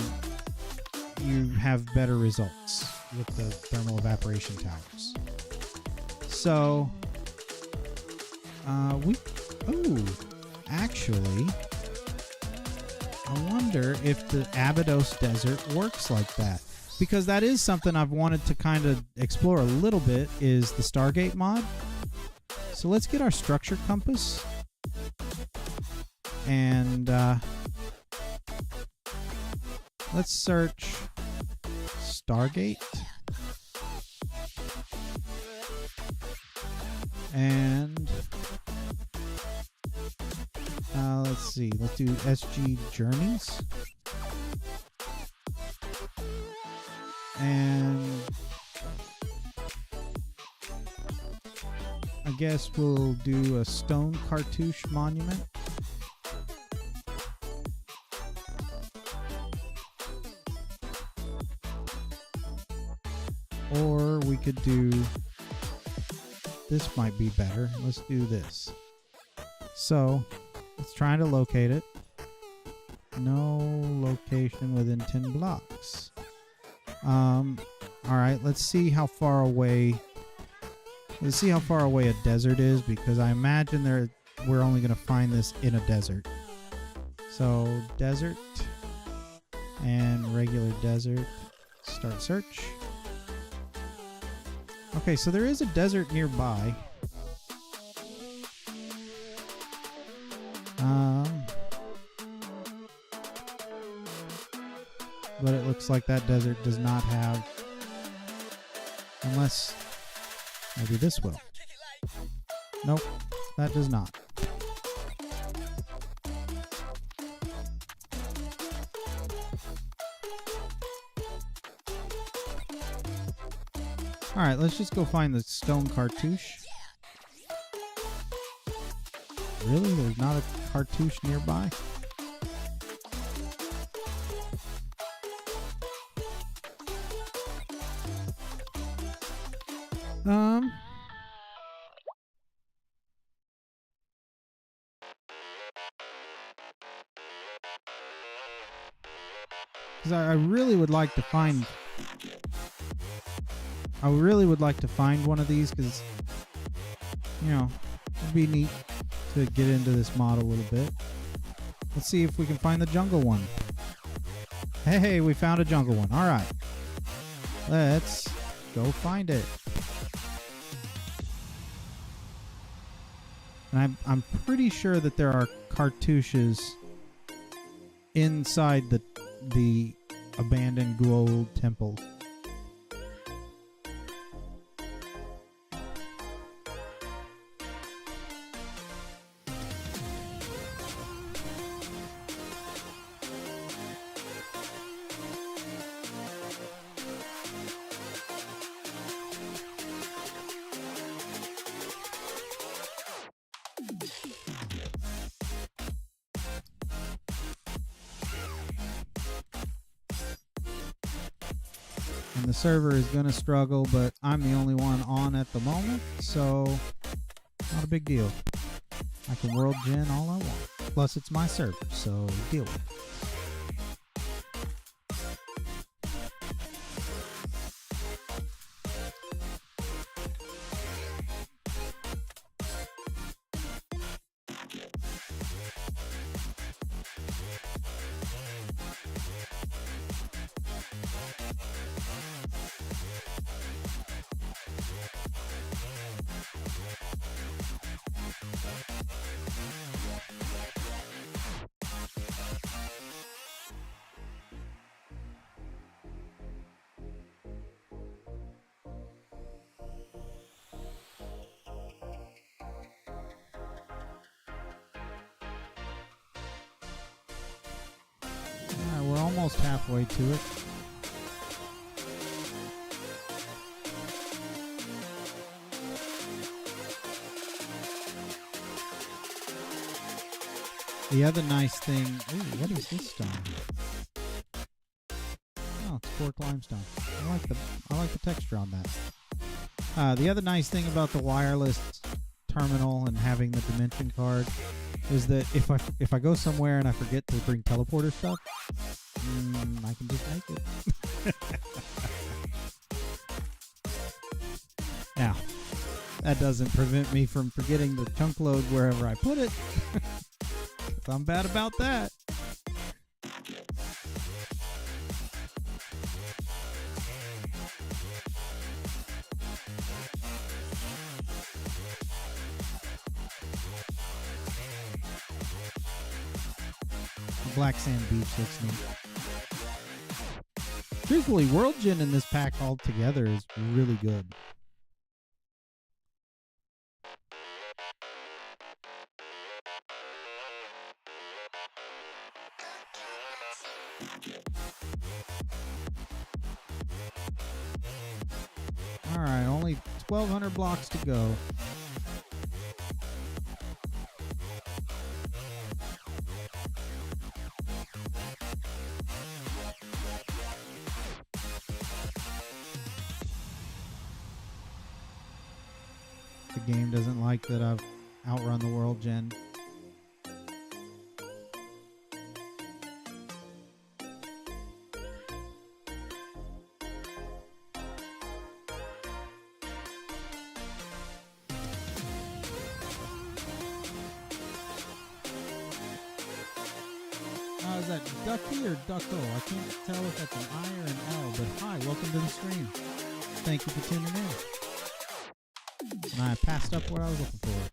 have better results with the thermal evaporation towers. So, actually, I wonder if the Abydos Desert works like that, because that is something I've wanted to kind of explore a little bit, is the Stargate mod. So let's get our structure compass, and let's search Stargate, and let's see, let's do SG Journeys, and I guess we'll do a stone cartouche monument. could do... This might be better. Let's do this. So, it's trying to locate it. No location within 10 blocks. Alright, let's see how far away... Let's see how far away a desert is, because I imagine we're only going to find this in a desert. So, desert and regular desert. Start search. Okay, so there is a desert nearby. But it looks like that desert does not have... Unless... Maybe this will. Nope, that does not. Alright, let's just go find the stone cartouche. Really? There's not a cartouche nearby? Because I really would like to find... I really would like to find one of these, because, you know, it'd be neat to get into this mod a little bit. Let's see if we can find the jungle one. Hey, we found a jungle one. All right. Let's go find it. And I'm pretty sure that there are cartouches inside the abandoned gold temple. And the server is going to struggle, but I'm the only one on at the moment, so not a big deal. I can world gen all I want. Plus, it's my server, so deal with it. We're almost halfway to it. The other nice thing... Ooh, what is this stone? Oh, it's quartz limestone. I like the texture on that. The other nice thing about the wireless terminal and having the dimension card is that if I go somewhere and I forget to bring teleporter stuff, I can just make it. Now, that doesn't prevent me from forgetting the chunk load wherever I put it. I'm bad about that. Black Sand Beach looks neat. Truthfully, World Gen in this pack altogether is really good. Alright, only 1,200 blocks to go. The game doesn't like that I've outrun the world, Jen. Is that Ducky or Ducko? I can't tell if that's an I or an L, but hi, welcome to the stream. Thank you for tuning in. And I passed up what I was looking for.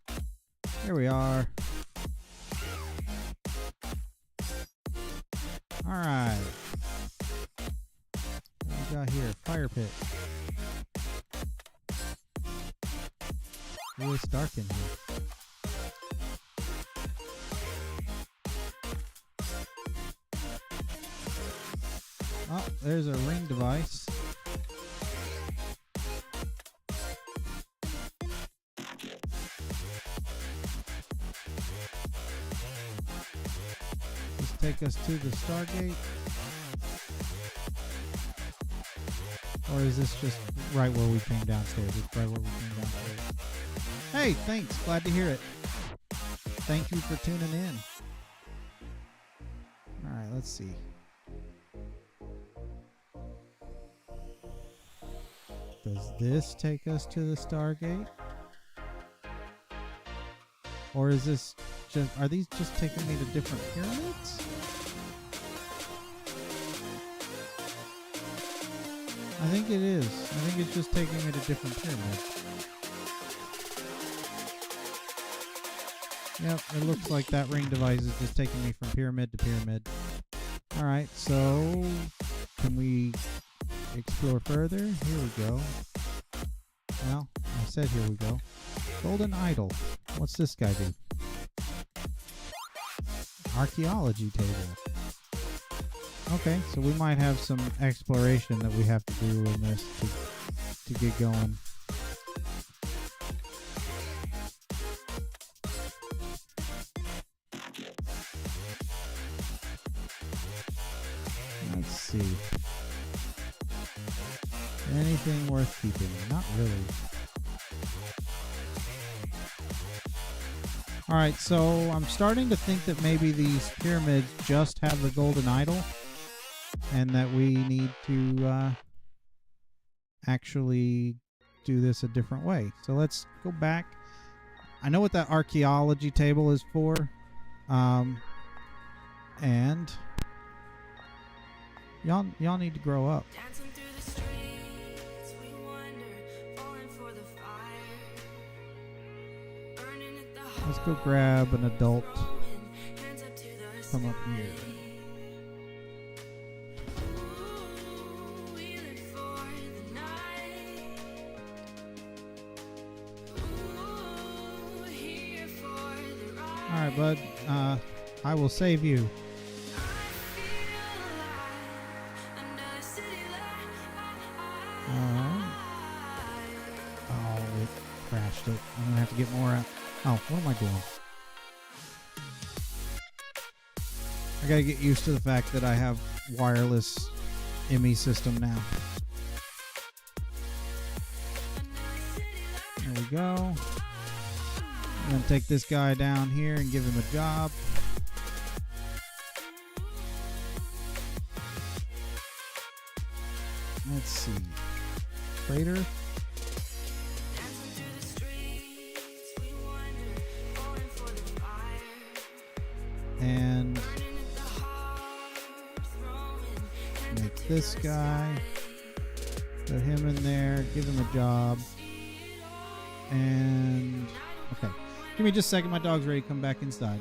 Here we are. Alright. What we got here? Fire pit. Ooh, it's dark in here. Oh, there's a ring device. Just take us to the Stargate. Or is this just right where we came downstairs? It's right where we came downstairs. Hey, thanks. Glad to hear it. Thank you for tuning in. Alright, let's see. Does this take us to the Stargate? Or is this just, are these just taking me to different pyramids? I think it is. I think it's just taking me to different pyramids. Yep, it looks like that ring device is just taking me from pyramid to pyramid. Alright, so can we explore further? Here we go. Well, I said here we go. Golden idol. What's this guy do? Archaeology table. Okay, so we might have some exploration that we have to do in this to get going. Let's see. Anything worth keeping? Not really. Alright, so I'm starting to think that maybe these pyramids just have the golden idol and that we need to actually do this a different way. So let's go back. I know what that archaeology table is for. And y'all need to grow up. Let's go grab an adult from up here. Alright, bud. I will save you. Alright. Oh, it crashed it. I'm gonna have to get more out. Oh, what am I doing? I gotta get used to the fact that I have wireless ME system now. There we go. I'm gonna take this guy down here and give him a job. Let's see. Freighter. And make this guy, put him in there, give him a job, and okay. Give me just a second, my dog's ready to come back inside.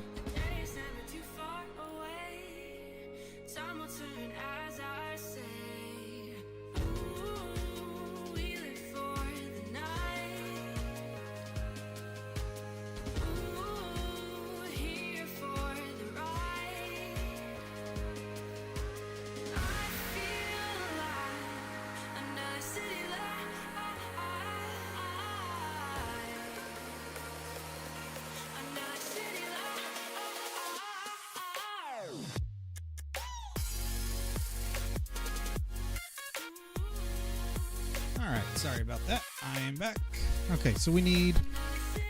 Alright, sorry about that. I am back. Okay, so we need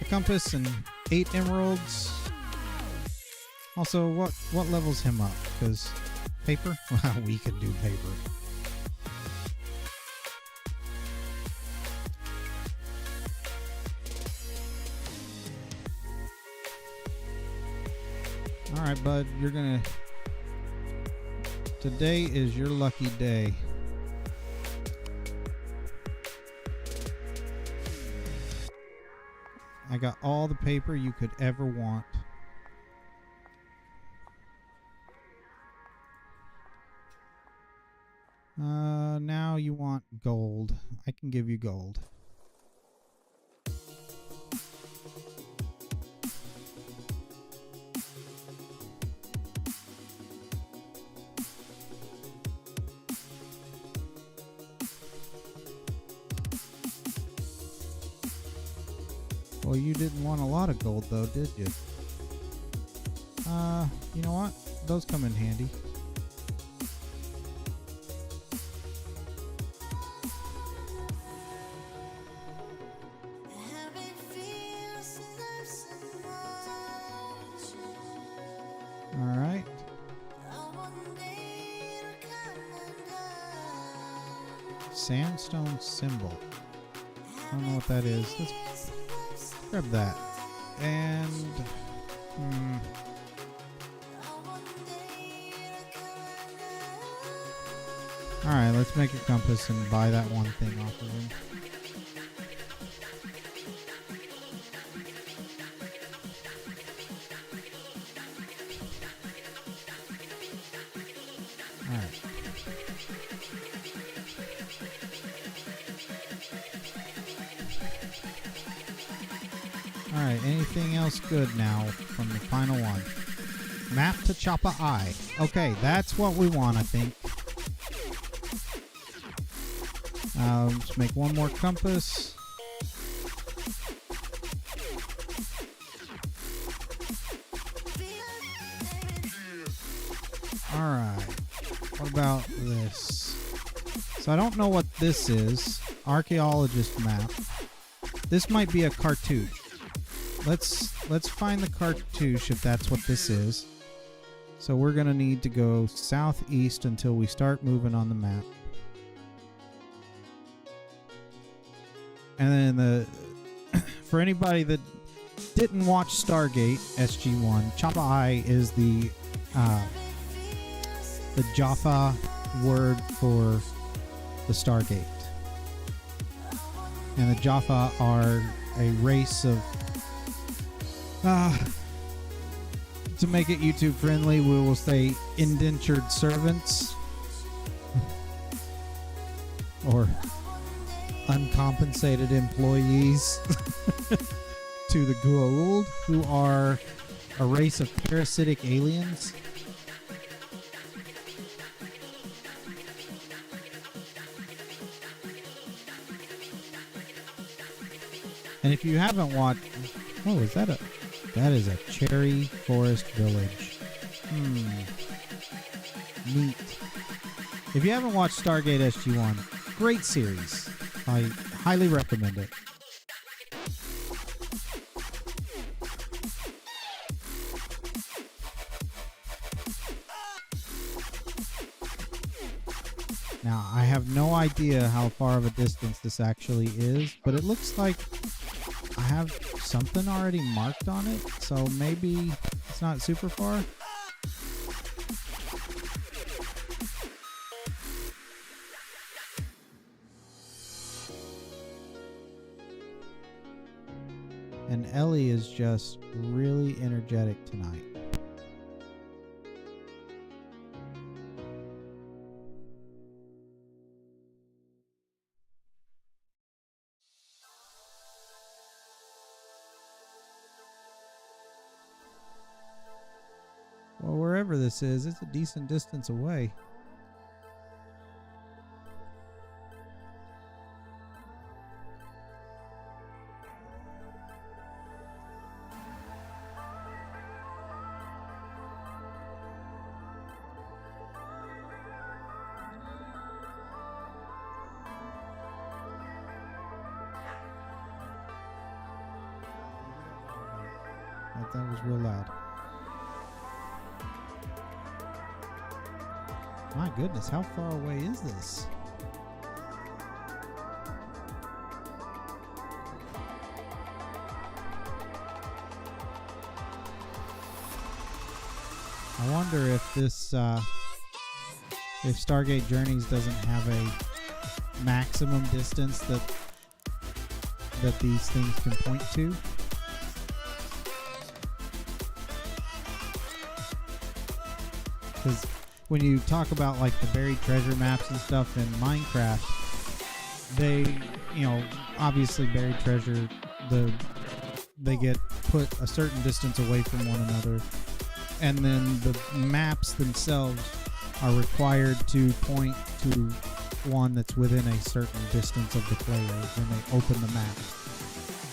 a compass and 8 emeralds. Also, what levels him up? Because paper? Well, we can do paper. Alright, bud, you're gonna... Today is your lucky day. I got all the paper you could ever want. Now you want gold. I can give you gold. Well, you didn't want a lot of gold though, did you? You know what? Those come in handy. Alright. Sandstone symbol. I don't know what that is. Let's grab that. And... Alright, let's make a compass and buy that one thing off of him. Alright. Alright, anything else good now from the final one? Map to Choppa Eye. Okay, that's what we want, I think. Let's make one more compass. Alright. What about this? So I don't know what this is. Archaeologist map. This might be a cartouche. Let's find the cartouche if that's what this is. So we're gonna need to go southeast until we start moving on the map. And then for anybody that didn't watch Stargate SG-1, Choppa Eye is the Jaffa word for the Stargate. And the Jaffa are a race of to make it YouTube friendly, we will say indentured servants or uncompensated employees to the Goa'uld, who are a race of parasitic aliens. And if you haven't watched... Oh, is that a... That is a cherry forest village. Neat. If you haven't watched Stargate SG-1, great series. I highly recommend it. Now, I have no idea how far of a distance this actually is, but it looks like I have something already marked on it, so maybe it's not super far. And Ellie is just really energetic tonight. Well, wherever this is, it's a decent distance away. That was real loud. My goodness, how far away is this? I wonder if this, if Stargate Journeys doesn't have a maximum distance that these things can point to. Because when you talk about like the buried treasure maps and stuff in Minecraft, they, you know, obviously buried treasure, they get put a certain distance away from one another, and then the maps themselves are required to point to one that's within a certain distance of the player when they open the map.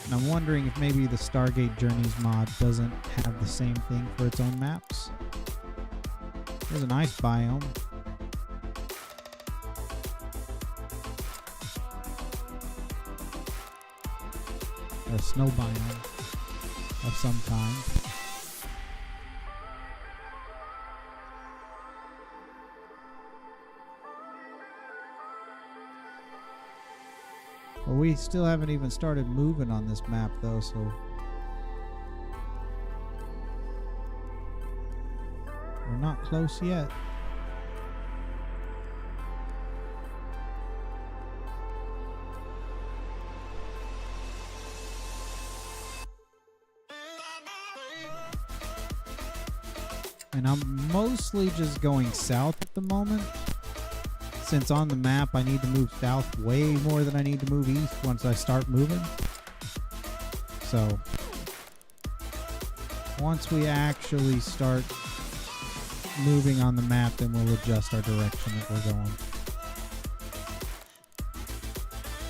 And I'm wondering if maybe the Stargate Journeys mod doesn't have the same thing for its own maps. There's a nice biome. Or a snow biome of some kind. Well, we still haven't even started moving on this map though, so we're not close yet. And I'm mostly just going south at the moment, since on the map I need to move south way more than I need to move east once I start moving. So once we actually start moving on the map, then we'll adjust our direction that we're going.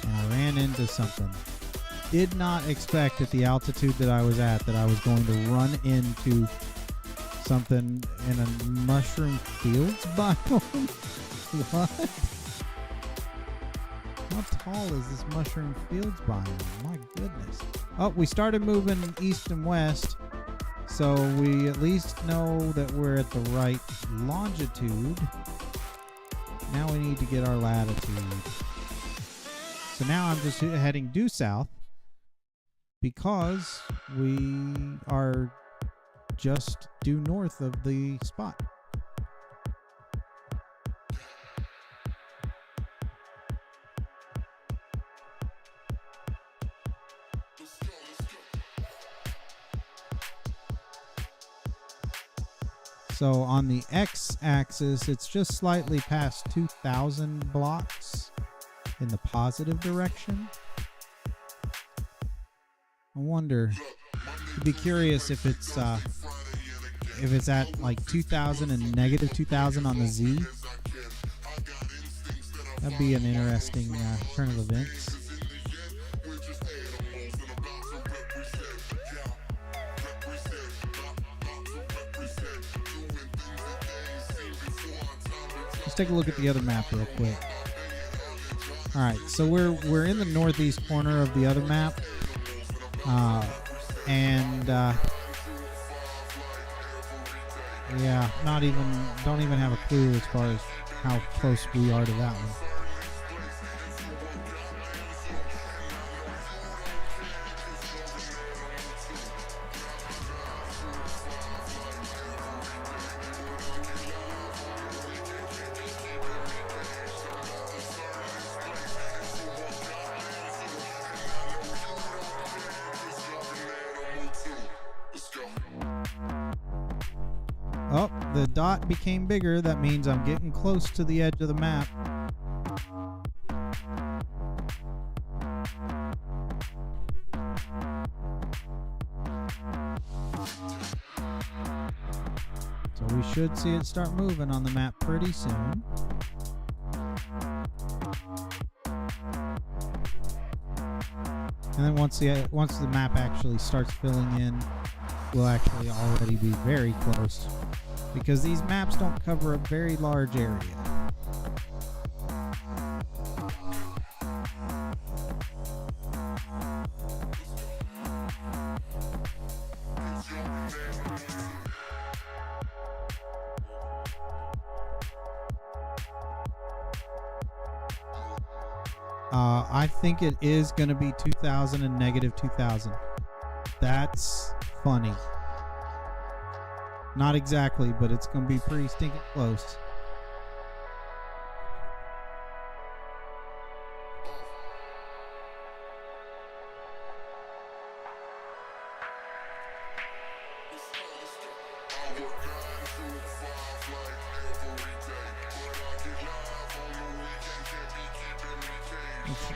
And I ran into something. Did not expect at the altitude that I was at that I was going to run into something in a mushroom fields biome. What? How tall is this mushroom fields biome? My goodness. Oh, we started moving east and west, so we at least know that we're at the right longitude. Now we need to get our latitude. So now I'm just heading due south because we are just due north of the spot. So on the x-axis, it's just slightly past 2,000 blocks in the positive direction. I wonder, I'd be curious if it's at like 2,000 and negative 2,000 on the z. That'd be an interesting turn of events. Let's take a look at the other map real quick. All right, so we're in the northeast corner of the other map, yeah, don't even have a clue as far as how close we are to that one. Oh, the dot became bigger. That means I'm getting close to the edge of the map. So we should see it start moving on the map pretty soon. And then once the map actually starts filling in, we'll actually already be very close, because these maps don't cover a very large area. I think it is going to be 2000 and negative 2000. That's funny. Not exactly, but it's going to be pretty stinking close.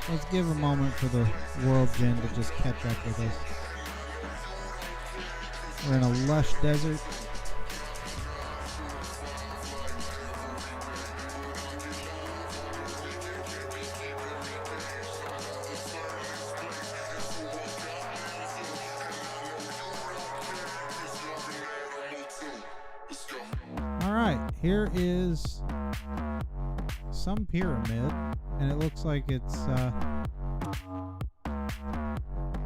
Let's give a moment for the world gen to just catch up with us. We're in a lush desert. Here is some pyramid, and it looks like it's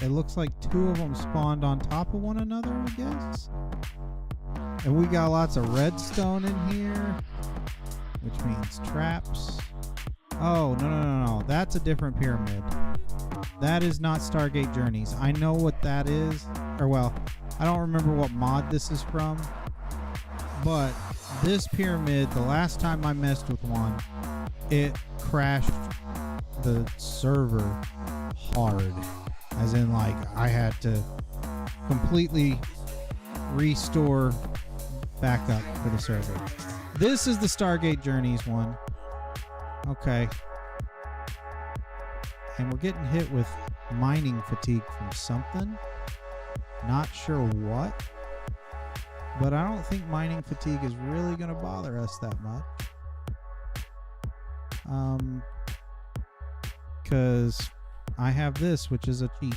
it looks like two of them spawned on top of one another, I guess. And we got lots of redstone in here, which means traps. Oh, no. That's a different pyramid. That is not Stargate Journeys. I know what that is. Or, well, I don't remember what mod this is from. But this pyramid, the last time I messed with one, it crashed the server hard. As in, like, I had to completely restore backup for the server. This is the Stargate Journeys one. Okay. And we're getting hit with mining fatigue from something. Not sure what. But I don't think mining fatigue is really going to bother us that much. Because I have this, which is a cheat.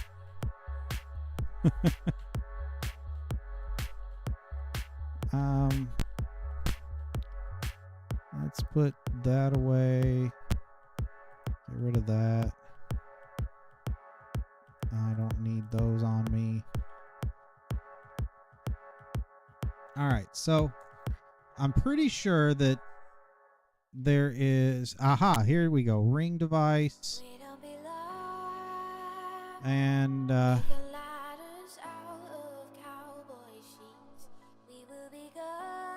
Let's put that away. Get rid of that. I don't need those on me. Alright, so I'm pretty sure that there is... Aha, here we go. Ring device. And...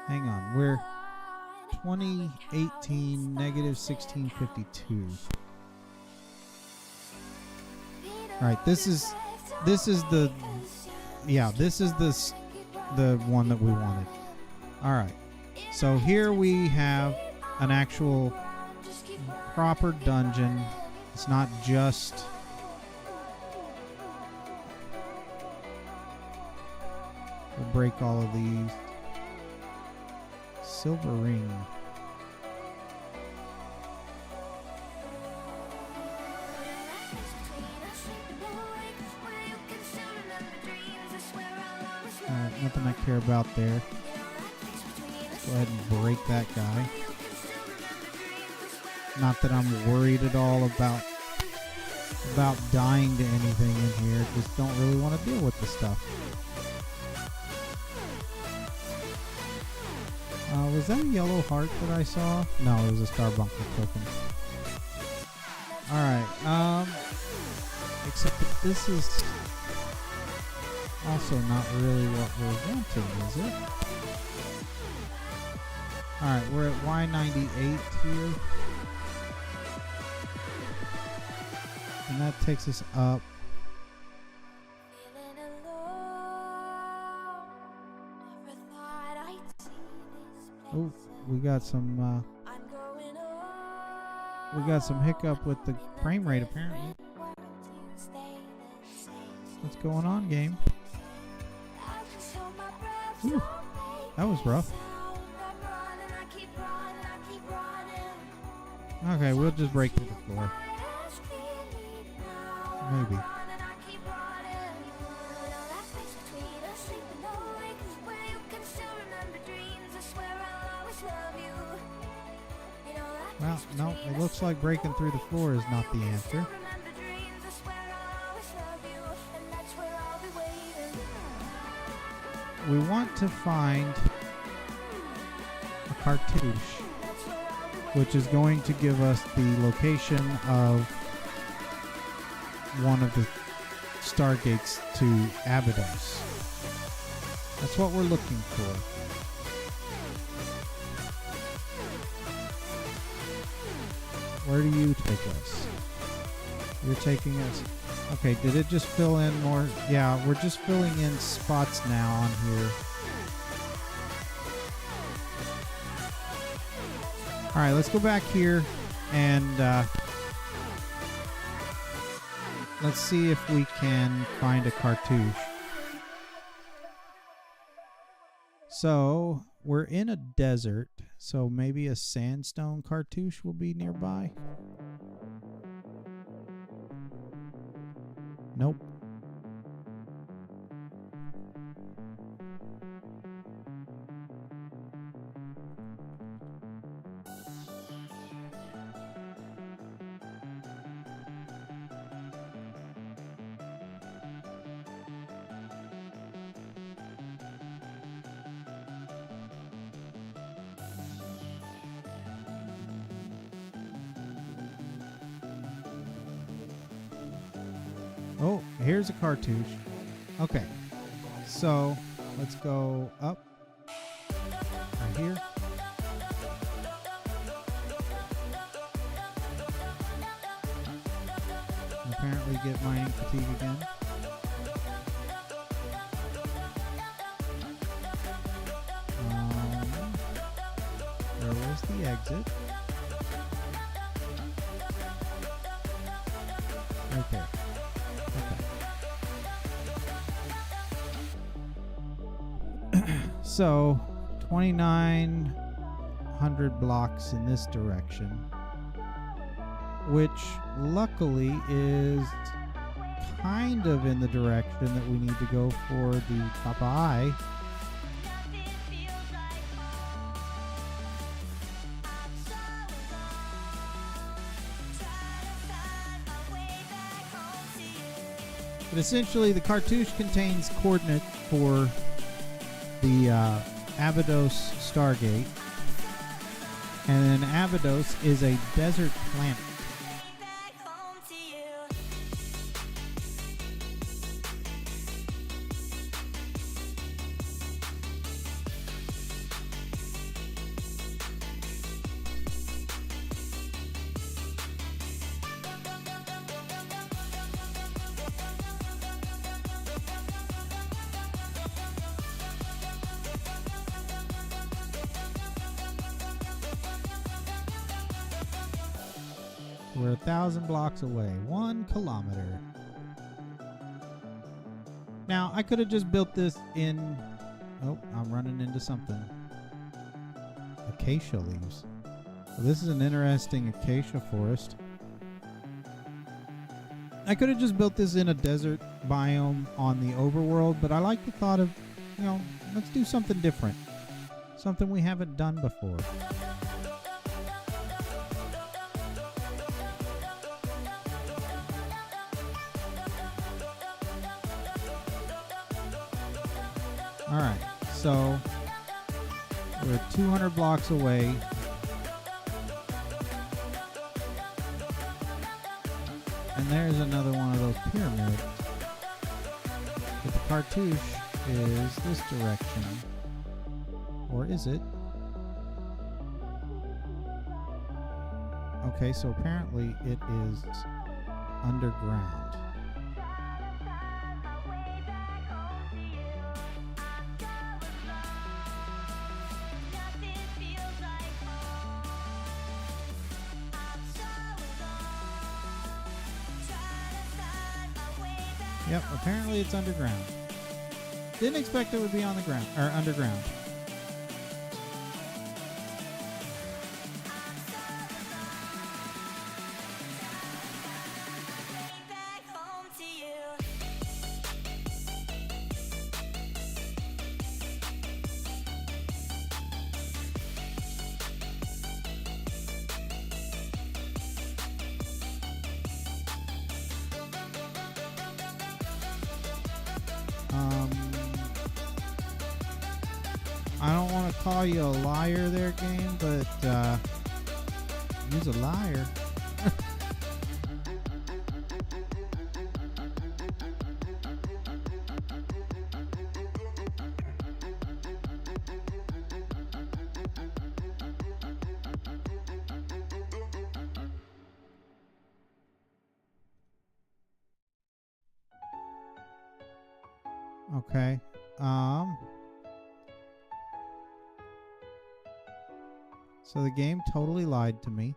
hang on, we're 2018 negative 1652. Alright, this is the... Yeah, this is the one that we wanted. Alright, so here we have an actual proper dungeon. It's not just we'll break all of these. Silver ring. Nothing I care about there. Go ahead and break that guy. Not that I'm worried at all about dying to anything in here. Just don't really want to deal with the stuff. Was that a yellow heart that I saw? No, it was a star bunker token. Alright, except that this is also not really what we're wanting, is it? Alright, we're at Y98 here. And that takes us up. Oh, we got some hiccup with the frame rate apparently. What's going on, game? Ooh, that was rough. Okay, we'll just break through the floor. Maybe. Well, no, it looks like breaking through the floor is not the answer. We want to find a cartouche, which is going to give us the location of one of the stargates to Abydos. That's what we're looking for. Where do you take us? You're taking us... Okay, did it just fill in more? Yeah, we're just filling in spots now on here. Alright, let's go back here and let's see if we can find a cartouche. So, we're in a desert, so maybe a sandstone cartouche will be nearby. Nope. Oh, here's a cartouche. Okay, so let's go up right here. And apparently get mining fatigue again. Where was the exit? Okay. So, 2,900 blocks in this direction, which luckily is kind of in the direction that we need to go for the Papa Eye. But essentially, the cartouche contains coordinates for the Abydos Stargate, and then Abydos is a desert planet. We're 1,000 blocks away. 1 kilometer. Now, I could have just built this in... Oh, I'm running into something. Acacia leaves. Well, this is an interesting acacia forest. I could have just built this in a desert biome on the overworld, but I like the thought of, you know, let's do something different. Something we haven't done before. Alright, so we're 200 blocks away. And there's another one of those pyramids. But the cartouche is this direction. Or is it? Okay, so apparently it is underground. Yep, apparently it's underground. Didn't expect it would be on the ground, or underground. I don't want to call you a liar there, game, but you's a liar. Okay. So the game totally lied to me.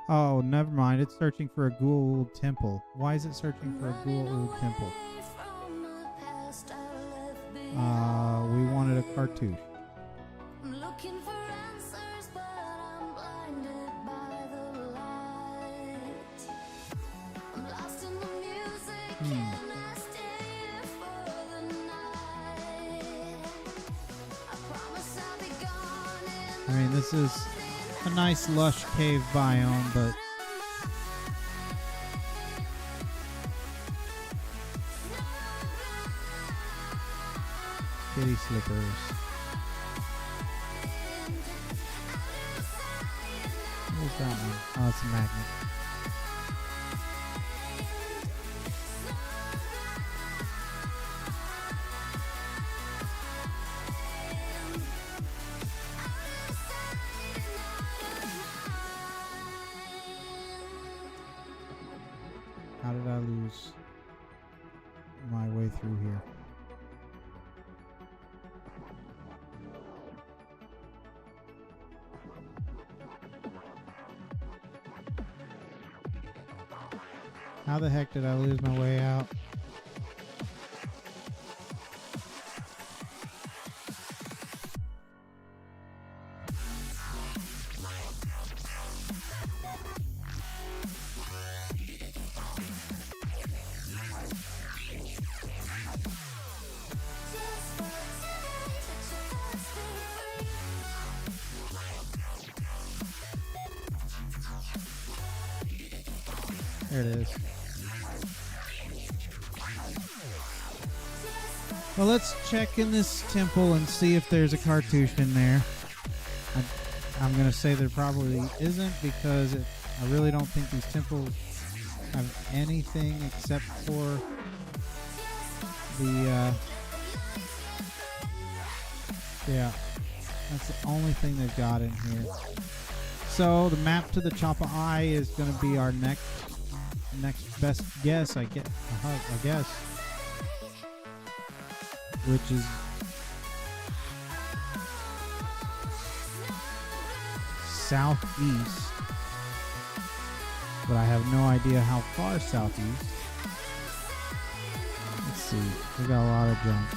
Oh, never mind. It's searching for a Goa'uld temple. Why is it searching for a Goa'uld temple? We wanted a cartouche. I mean, this is a nice lush cave biome, but kitty slippers. Where's that one? Oh, it's a magnet. How did I lose my way through here? How the heck did I lose my way out? There it is. Well, let's check in this temple and see if there's a cartouche in there. I'm going to say there probably isn't because I really don't think these temples have anything except for the... yeah, that's the only thing they've got in here. So the map to the Choppa Eye is going to be our next best guess, I guess. Which is southeast, but I have no idea how far southeast. Let's see, we got a lot of junk.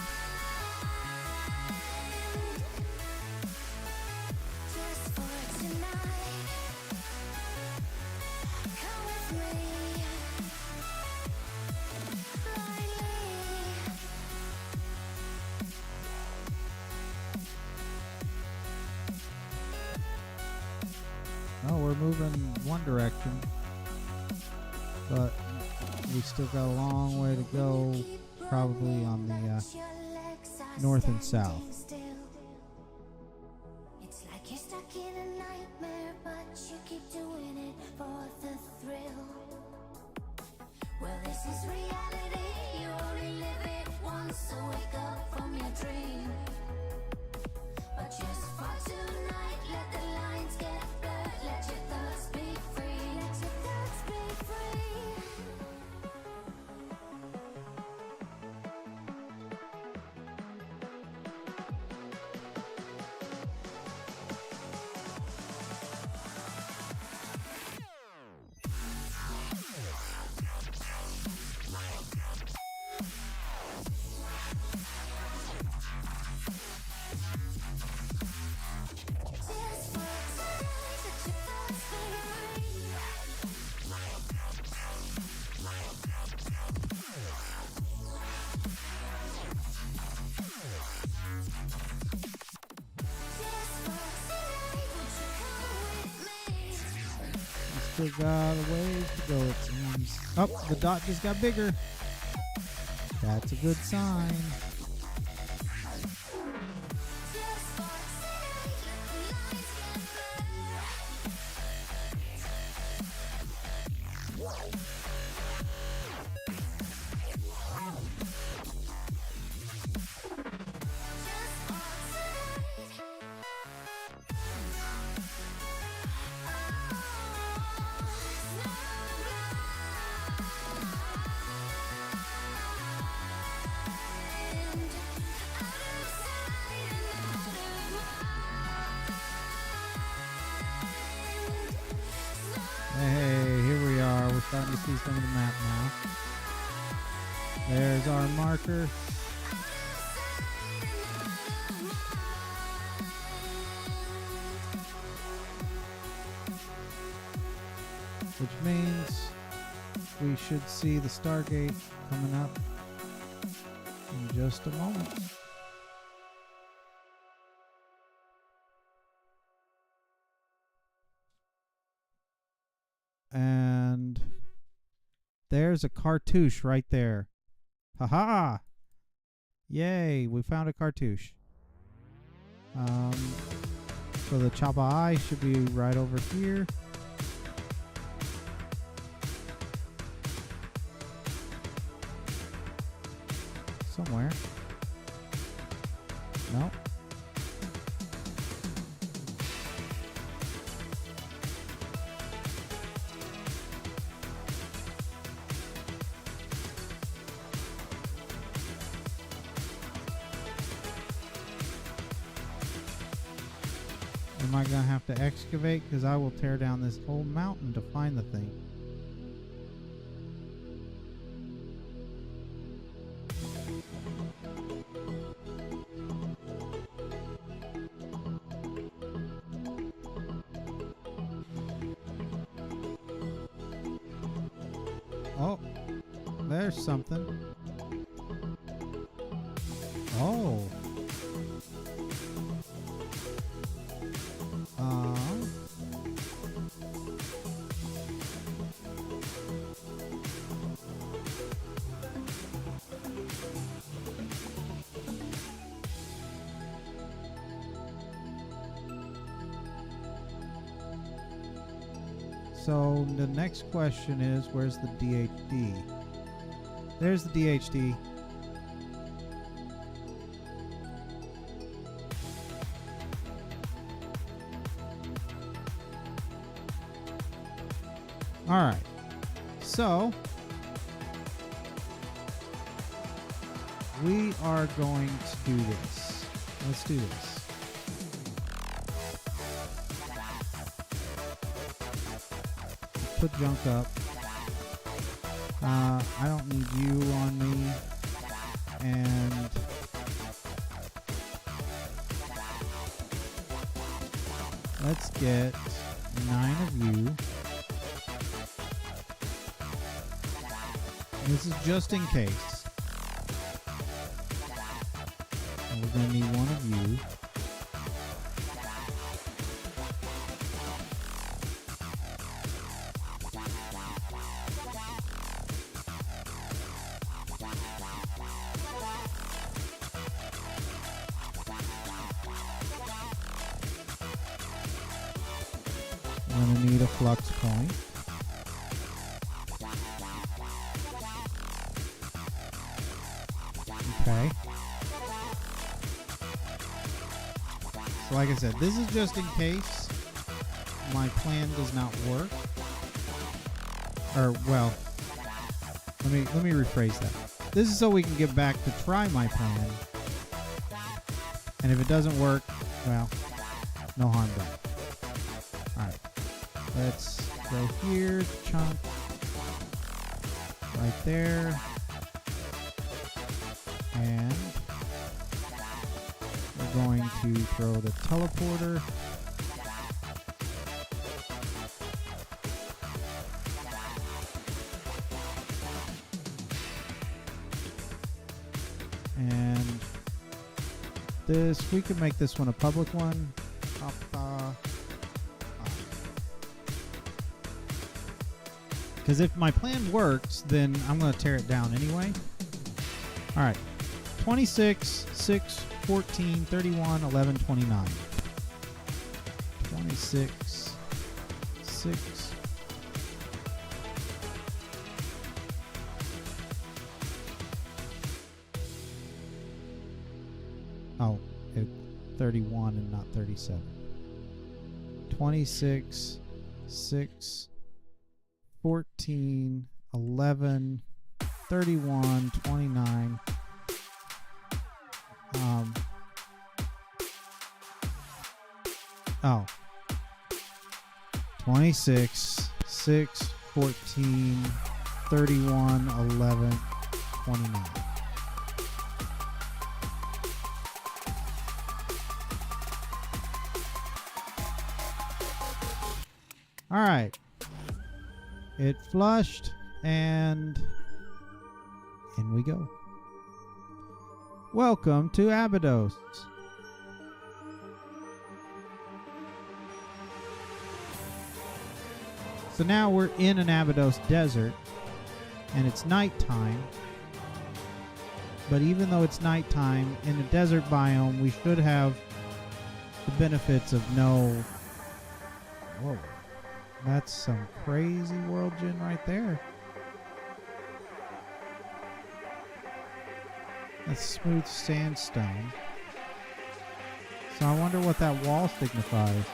Oh, we're moving one direction, but we still got a long way to go, probably on the north and south. It's like you're stuck in a nightmare, but you keep doing it for the thrill. Well, this is reality, you only live it once, so wake up from your dream. But just for tonight, let the lines get blurred, let your thoughts be free, let your thoughts be free. Still got a ways to go, it seems. Oh, the dot just got bigger. That's a good sign. to see some of the map now. There's our marker. Which means we should see the Stargate coming up in just a moment. And there's a cartouche right there. Haha! Yay, we found a cartouche. So the Chapa Eye should be right over here. Somewhere. No. Am I going to have to excavate? Because I will tear down this whole mountain to find the thing. Oh, there's something. Oh. So the next question is, where's the DHD? There's the DHD. All right. So we are going to do this. Let's do this. Put junk up. I don't need you on me. And let's get 9 of you. This is just in case. And we're going to need 1 of you. I'm going to need a flux point. Okay. So like I said, this is just in case my plan does not work. Or, well, let me rephrase that. This is so we can get back to try my plan. And if it doesn't work, well, no harm done. Alright. Let's go here, chunk. Right there. And we're going to throw the teleporter. And this, we can make this one a public one. Because if my plan works, then I'm going to tear it down anyway. All right. 26, 6, 14, 31, 11, 29. 26, 6. Oh, 31 and not 37. 26, 6, 14, 11, 31, 29. Oh. 26, 6, 14, 31, 11, 29. All right. It flushed, and in we go. Welcome to Abydos. So now we're in an Abydos desert, and it's nighttime. But even though it's nighttime, in a desert biome, we should have the benefits of no... Whoa. That's some crazy world gen right there. That's smooth sandstone. So I wonder what that wall signifies.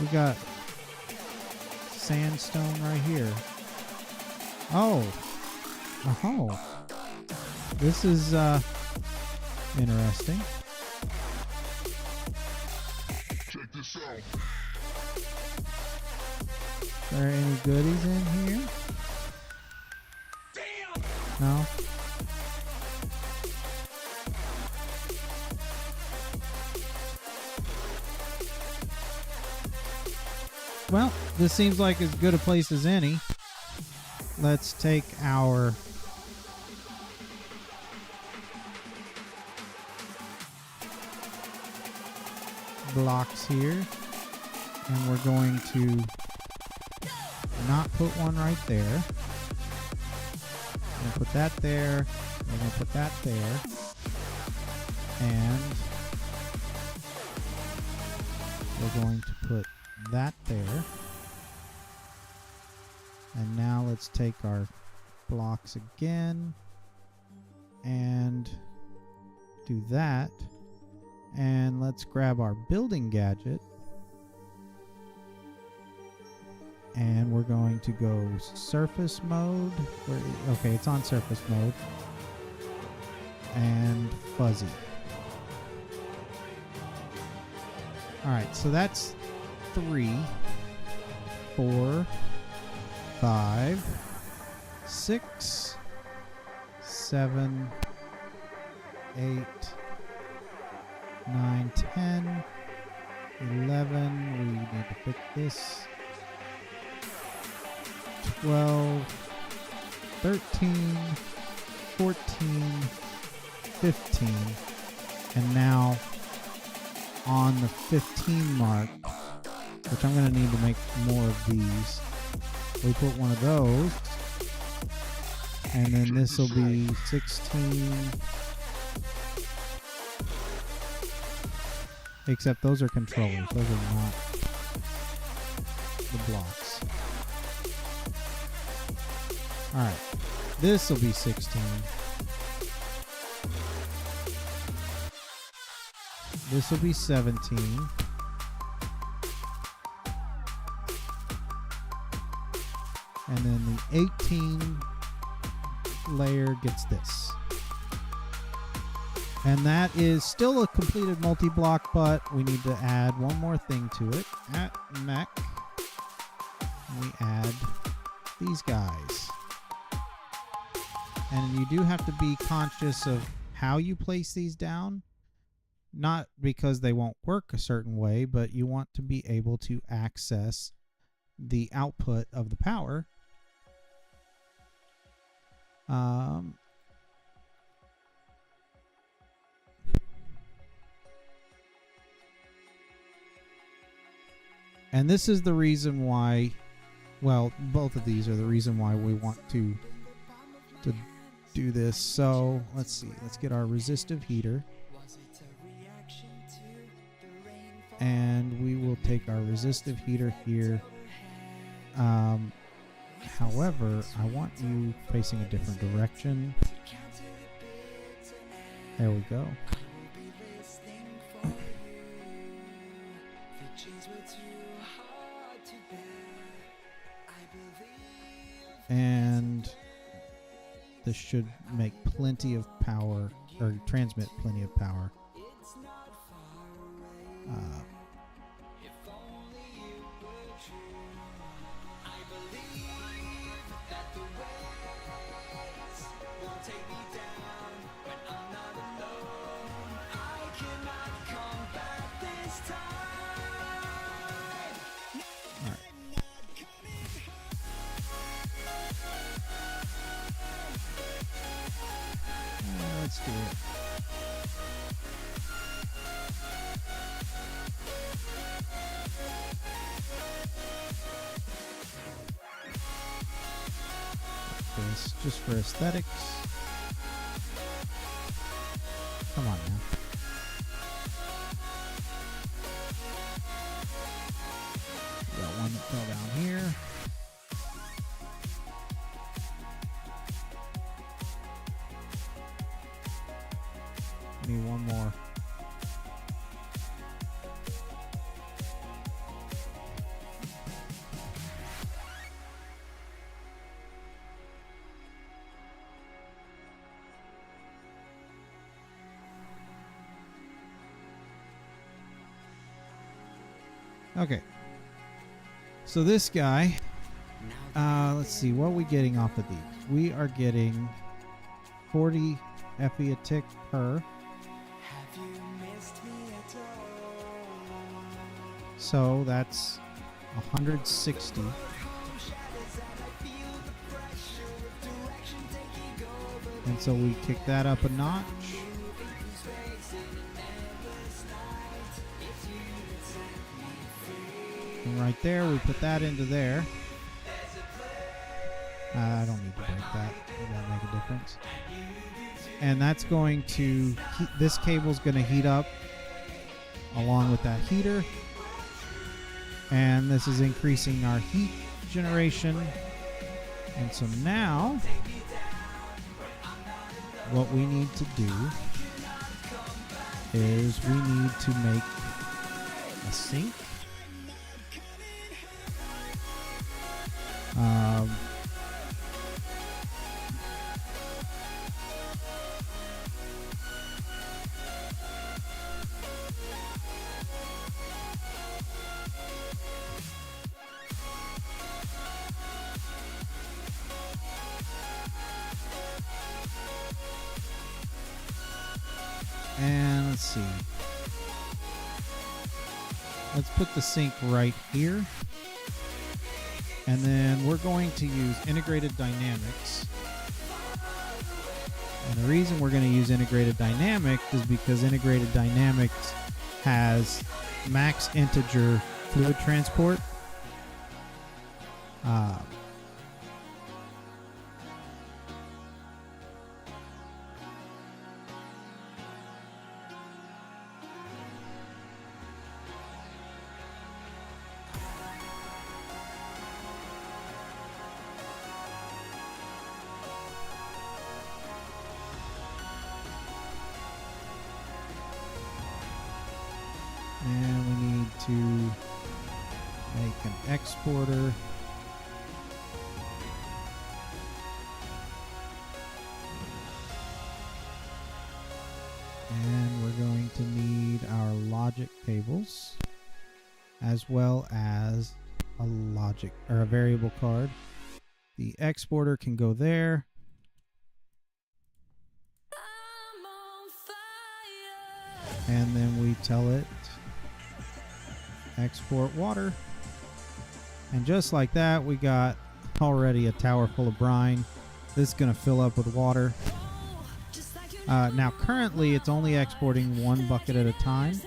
We got sandstone right here. Oh. Oh. This is interesting. Check this out. Are there any goodies in here? Damn! No? Well, this seems like as good a place as any. Let's take our blocks here, and we're going to not put one right there. We're going to put that there. We're going to put that there. And we're going to put that there. And now let's take our blocks again and do that. And let's grab our building gadget. And we're going to go surface mode. Okay, it's on surface mode. And fuzzy. Alright, so that's 3, 4, 5, 6, 7, 8, 9, 10, 11. We need to fix this. 12, 13, 14, 15. And now on the 15 mark, which I'm going to need to make more of these, we put one of those, and then this will be 16, except those are controllers, those are not the blocks. Alright, this will be 16. This will be 17. And then the 18 layer gets this. And that is still a completed multi-block, but we need to add one more thing to it. At mech, we add these guys. And you do have to be conscious of how you place these down. Not because they won't work a certain way, but you want to be able to access the output of the power. And this is the reason why, well, both of these are the reason why we want to do this. So let's see, let's get our resistive heater. And we will take our resistive heater here. However, I want you facing a different direction. There we go. And this should make plenty of power, or transmit plenty of power. Let's do it. This just for aesthetics. Come on now. Got one that fell down here. Need one more. Okay. So this guy, let's see, what are we getting off of these? We are getting 40 FE a tick per. So that's 160. And so we kick that up a notch. And right there, we put that into there. I don't need to break that. That'll make a difference. And that's going to, this cable's going to heat up along with that heater. And this is increasing our heat generation. And so now, what we need to do is we need to make a sink. And let's see. Let's put the sink right here. And then we're going to use integrated dynamics. And the reason we're going to use integrated dynamics is because integrated dynamics has max integer fluid transport. And we need to make an exporter. And we're going to need our logic tables as well as a logic or a variable card. The exporter can go there. And then we tell it export water. And just like that, we got already a tower full of brine. This is going to fill up with water. Now currently it's only exporting one bucket at a time.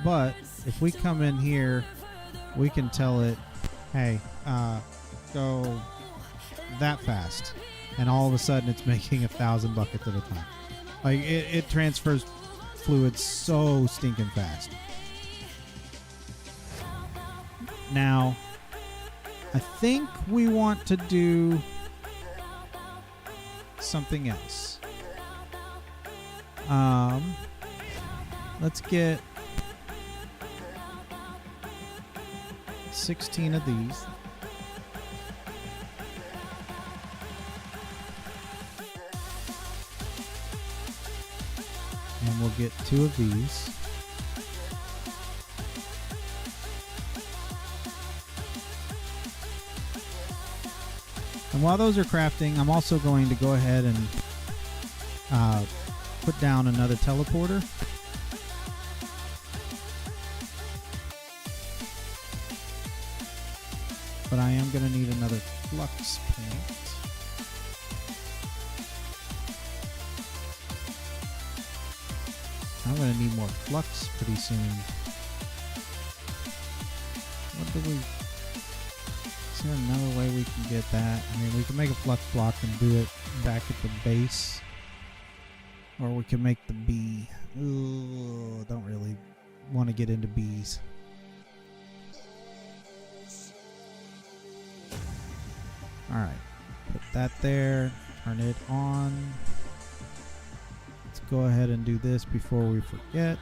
But if we come in here, we can tell it, hey, go that fast. And all of a sudden it's making 1,000 buckets at a time. Like it transfers fluid so stinking fast. Now, I think we want to do something else. Let's get 16 of these. And we'll get 2 of these. And while those are crafting, I'm also going to go ahead and put down another teleporter. But I am going to need another flux paint. I'm going to need more flux pretty soon. What do we... Is there another way we can get that? I mean, we can make a flux block and do it back at the base. Or we can make the bee. Ooh, don't really want to get into bees. Alright. Put that there. Turn it on. Let's go ahead and do this before we forget.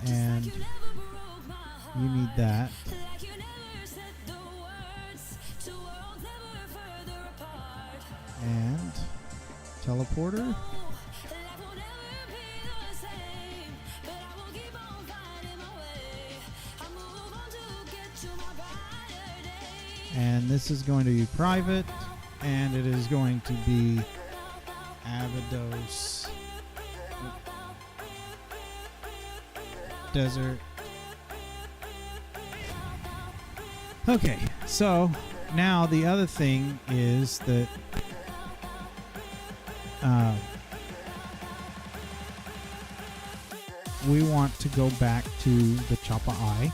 And you need that. And teleporter. And this is going to be private, and it is going to be Abydos Desert. Okay, so now the other thing is that we want to go back to the Choppa Eye.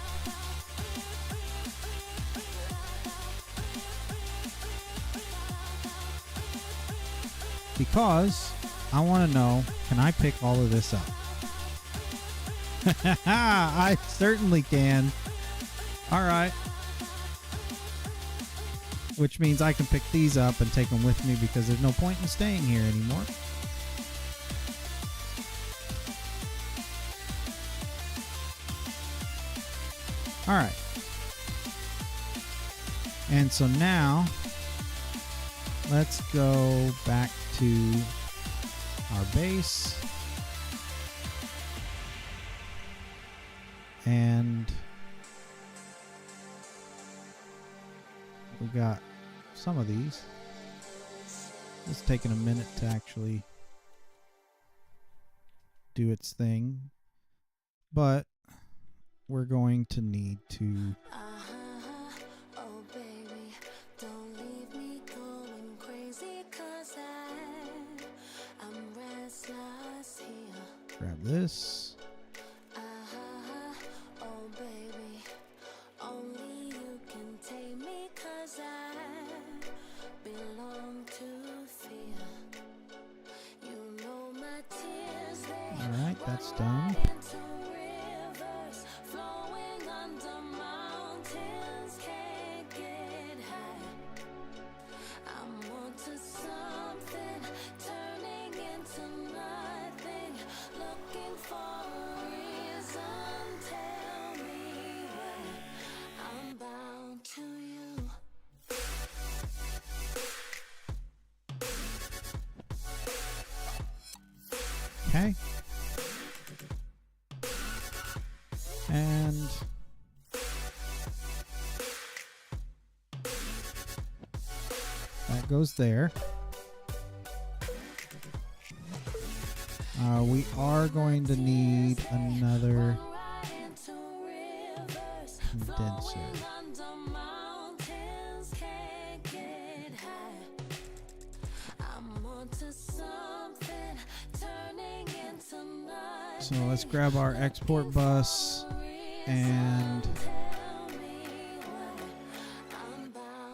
Because I want to know, can I pick all of this up? I certainly can. Alright. Which means I can pick these up and take them with me because there's no point in staying here anymore. Alright. And so now, let's go back to our base. And we got some of these. It's taking a minute to actually do its thing. But we're going to need to grab this. Alright, that's done. Okay. And that goes there. We are going to need another condenser. So let's grab our export bus and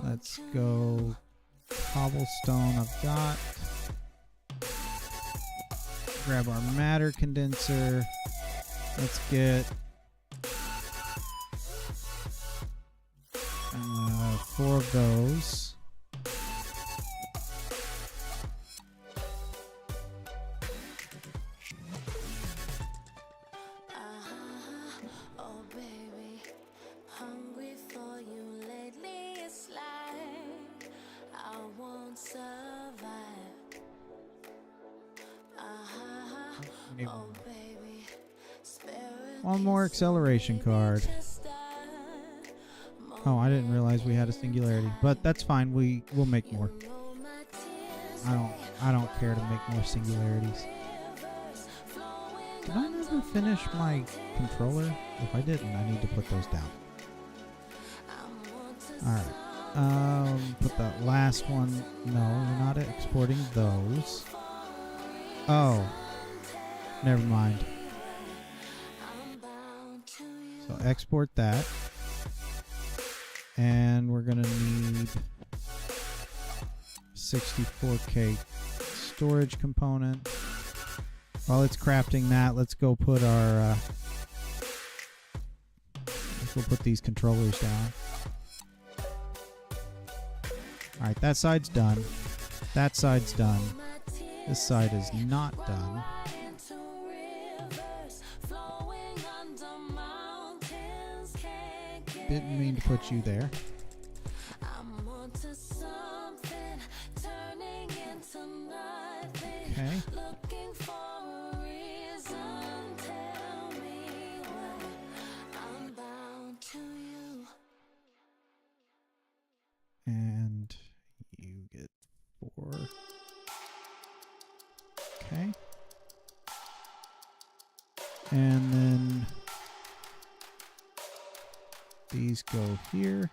let's go cobblestone. I've got. Grab our matter condenser. Let's get 4 of those. One more acceleration card. Oh, I didn't realize we had a singularity, but that's fine. We'll make more. I don't care to make more singularities. Did I never finish my controller? If I didn't, I need to put those down. Alright. Put that last one. No, we're not exporting those. Oh, never mind. So export that. And we're going to need 64K storage component. While it's crafting that, let's go put our these controllers down. All right, that side's done. That side's done. This side is not done. Didn't mean to put you there. Okay. And you get 4. Okay. And then these go here.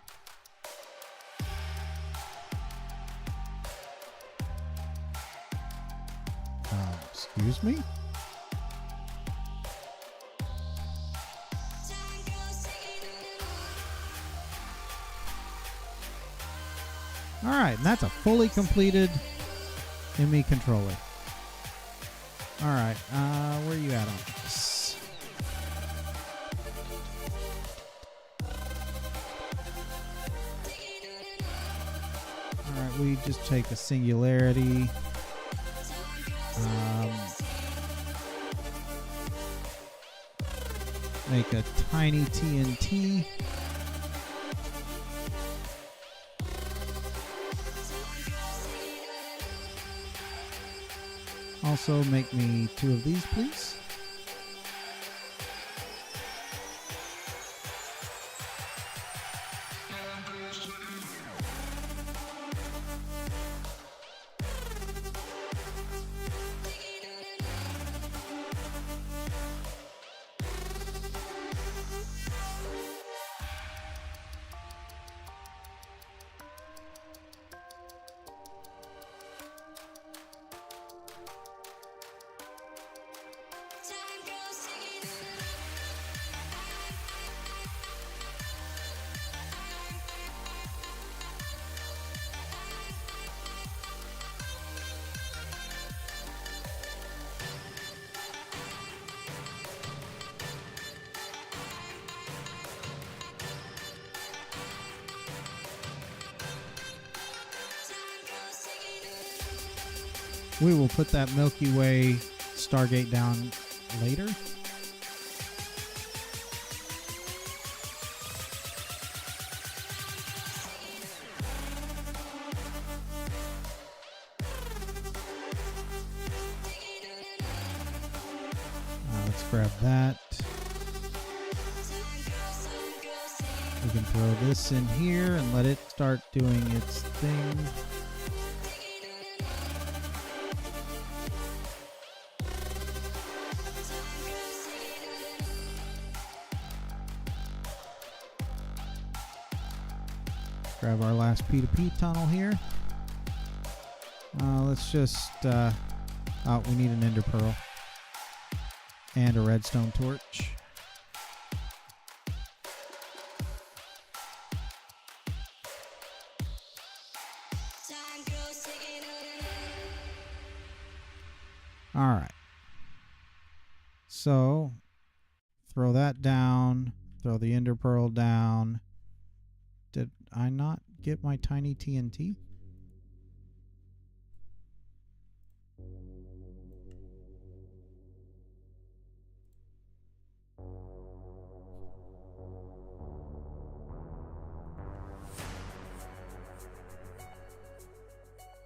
Excuse me? Alright, and that's a fully completed ME controller. Alright, where are you at on this? Alright, we just take a singularity. Make a tiny TNT. Also, make me 2 of these, please. We will put that Milky Way Stargate down later. Let's grab that. We can throw this in here and let it start doing its thing. Grab our last P2P tunnel here. Let's just... we need an ender pearl. And a redstone torch. Alright. So, throw that down. Throw the ender pearl down. Did I not get my tiny TNT?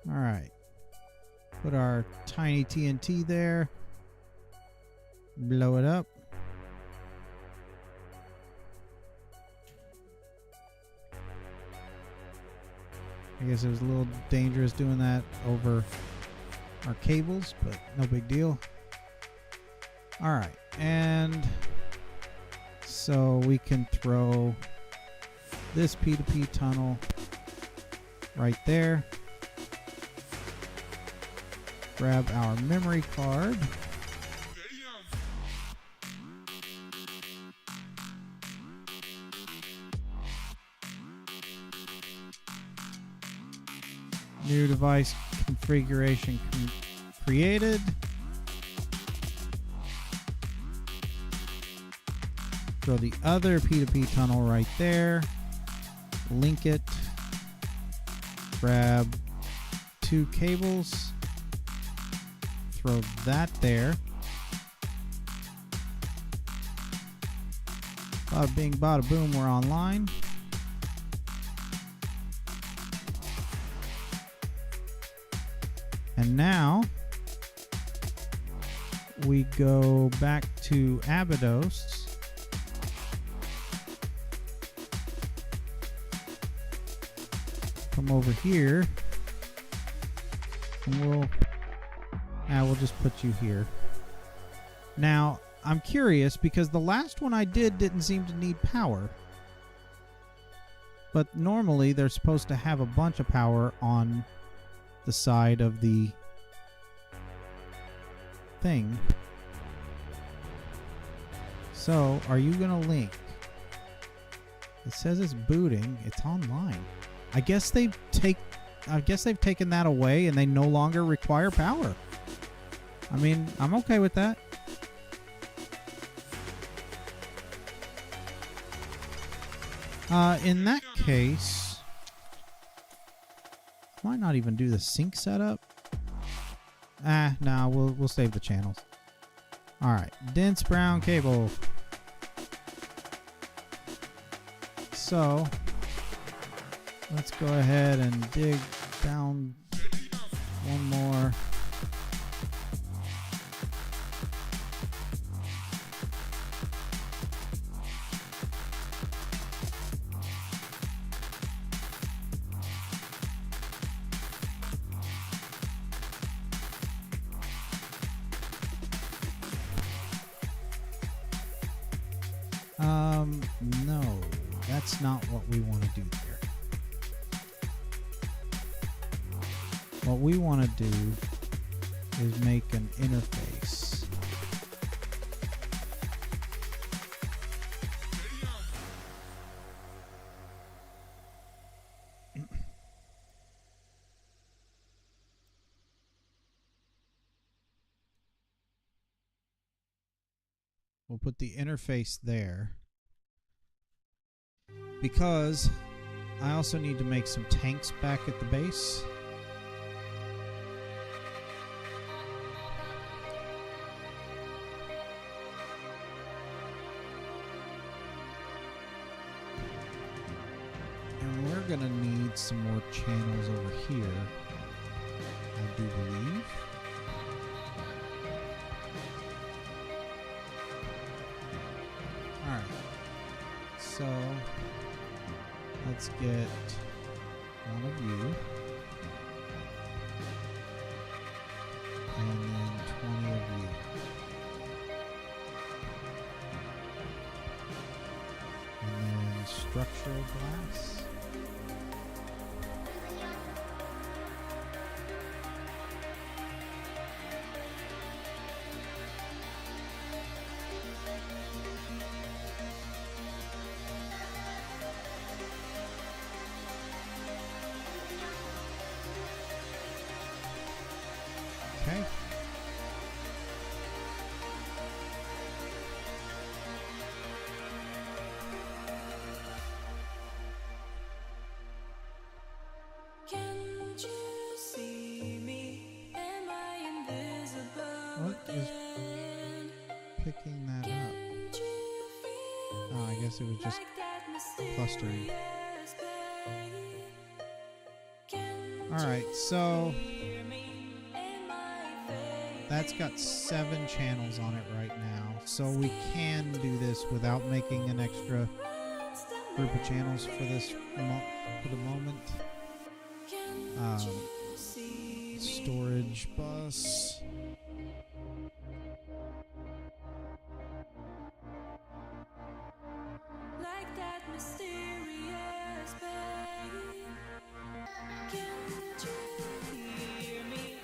All right. Put our tiny TNT there. Blow it up. I guess it was a little dangerous doing that over our cables, but no big deal. All right, and so we can throw this P2P tunnel right there. Grab our memory card. New device configuration created. Throw the other P2P tunnel right there. Link it. Grab 2 cables. Throw that there. Bada bing, bada boom, we're online. And now we go back to Abydos. Come over here. And we'll just put you here. Now, I'm curious because the last one I didn't seem to need power. But normally they're supposed to have a bunch of power on the side of the thing. So, are you gonna link? It says it's booting. It's online. I guess they've taken that away and they no longer require power. I mean, I'm okay with that. In that case, might not even do the sync setup. No, we'll save the channels. All right, dense brown cable. So let's go ahead and dig down one more. No, that's not what we want to do here. What we want to do is make an interface. We'll put the interface there because I also need to make some tanks back at the base. And we're gonna need some more channels over here, I do believe. Alright, so let's get one of you, and then 20 of you. And then structural glass. Okay. Can't you see me? Am I invisible? What is picking that up? Oh, I guess it was just clustering. Alright, so that's got 7 channels on it right now. So we can do this without making an extra group of channels for this for the moment. Storage bus. Like that mysterious babe. Can't you hear me?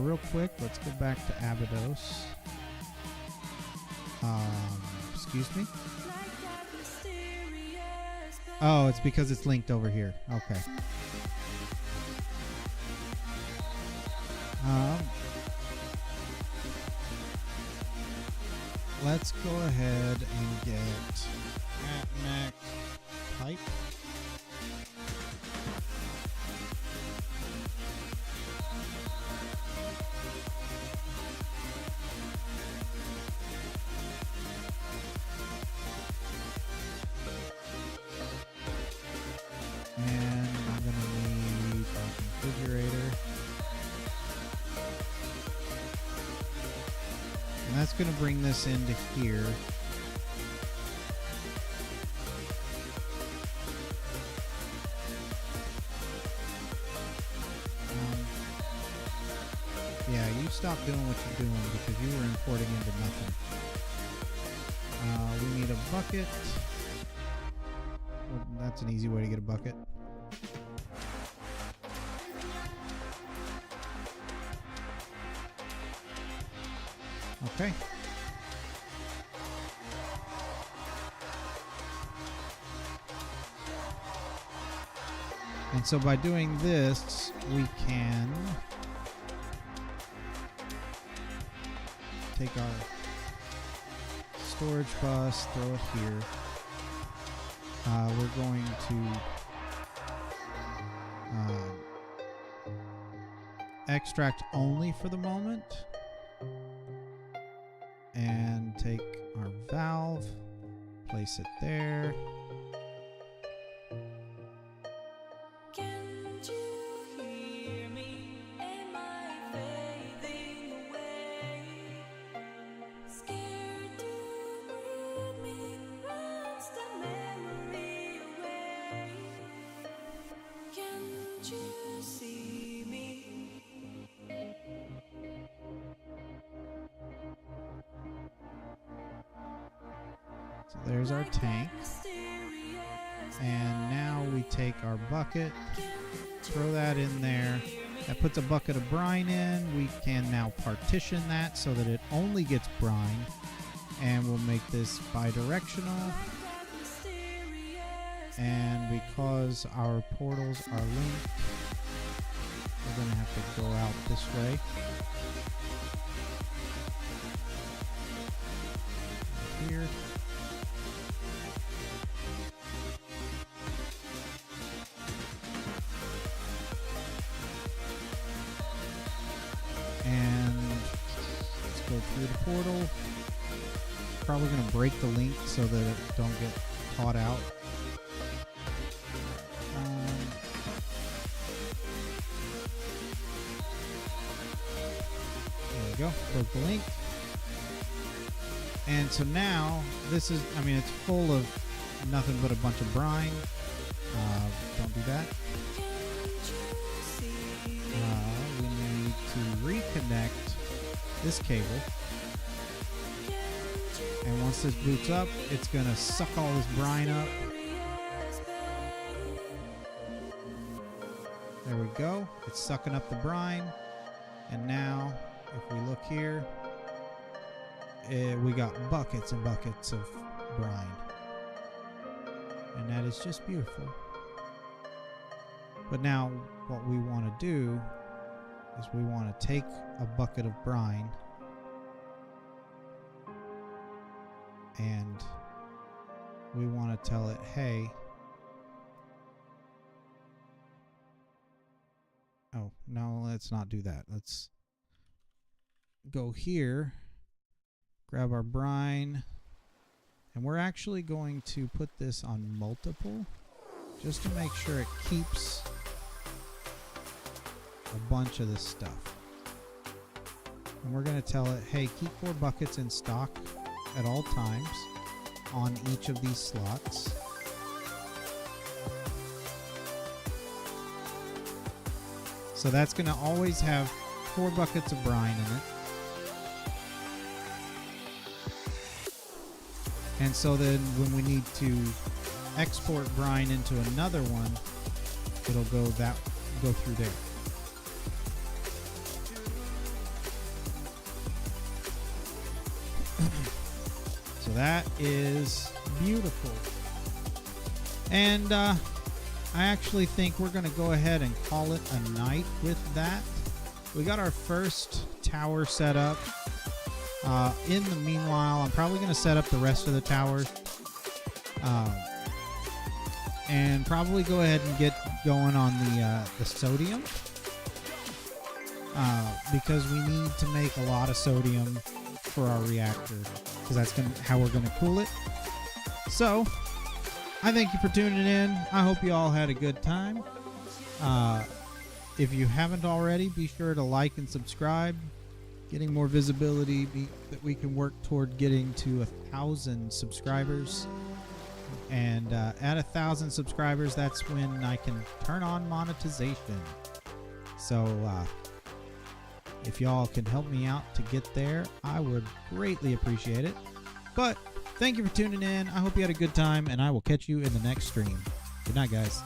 Real quick, let's go back to Abydos. Excuse me? Like that mysterious Oh, it's because it's linked over here. Okay. Let's go ahead and get Atmec pipe. And I'm going to need a refrigerator. And that's going to bring this into here. Yeah, you stop doing what you're doing because you were importing into nothing. We need a bucket. Well, that's an easy way to get a bucket. Okay. And so by doing this, we can take our storage bus, throw it here. We're going to extract only for the moment. And take our valve, place it there. Can't you hear me? Am I fading away? Scared to breathe me, lost a memory away. Can't you see me? So there's our tank. And now we take our bucket, throw that in there. That puts a bucket of brine in. We can now partition that so that it only gets brine. And we'll make this bidirectional. And because our portals are linked, we're going to have to go out this way. Here. And let's go through the portal. Probably going to break the link so that it don't get caught out. There we go. Broke the link. And so now this is, I mean, it's full of nothing but a bunch of brine. Don't do that. We need to reconnect this cable. And once this boots up, it's going to suck all this brine up. There we go. It's sucking up the brine. And now, if we look here, we got buckets and buckets of brine. And that is just beautiful. But now what we want to do is we want to take a bucket of brine and we want to tell it, hey, oh, no, let's not do that. Let's go here, grab our brine, and we're actually going to put this on multiple just to make sure it keeps a bunch of this stuff. And we're going to tell it, hey, keep 4 buckets in stock at all times on each of these slots. So that's going to always have 4 buckets of brine in it. And so then when we need to export brine into another one, it'll go through there. that is beautiful. And I actually think we're going to go ahead and call it a night with that. We got our first tower set up. In the meanwhile, I'm probably going to set up the rest of the towers. And probably go ahead and get going on the sodium. Because we need to make a lot of sodium for our reactor. Because that's how we're going to cool it. So, I thank you for tuning in. I hope you all had a good time. If you haven't already, be sure to like and subscribe. Getting more visibility that we can work toward getting to 1,000 subscribers. And at 1,000 subscribers, that's when I can turn on monetization. So if y'all can help me out to get there, I would greatly appreciate it. But thank you for tuning in. I hope you had a good time, and I will catch you in the next stream. Good night, guys.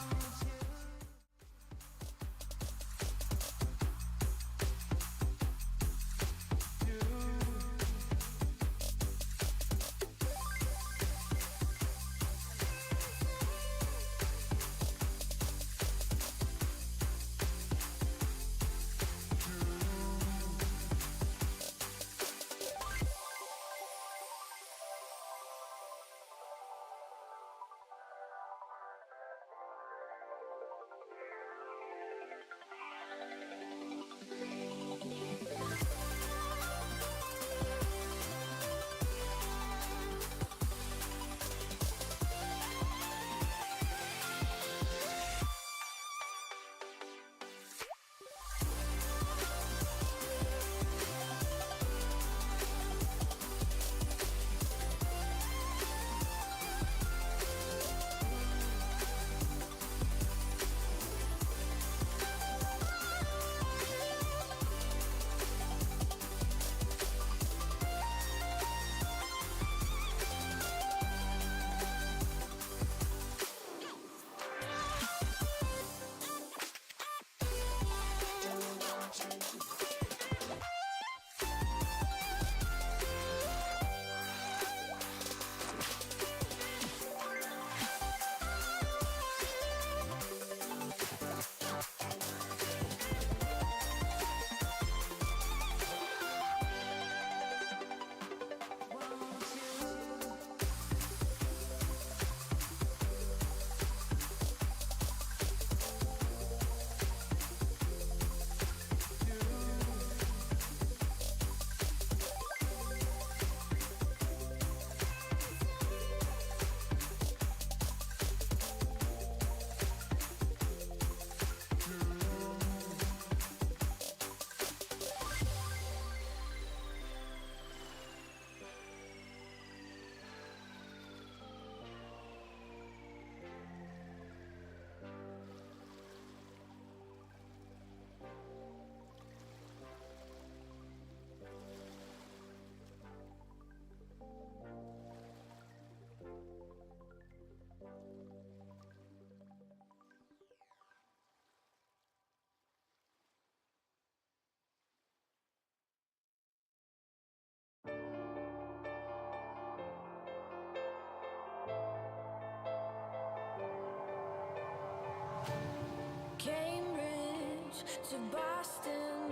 Cambridge to Boston,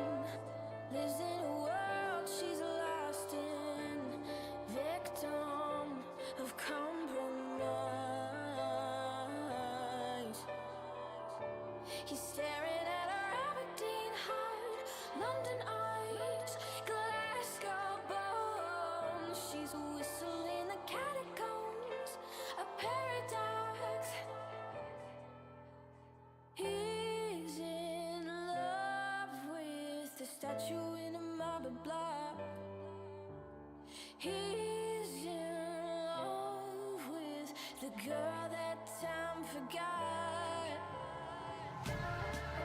lives in a world she's lost in, victim of compromise. He's staring at her Aberdeen heart, London eyes, Glasgow bones. She's whistling the catacombs, a paradox. He's in love with the statue in a marble block. He's in love with the girl that time forgot.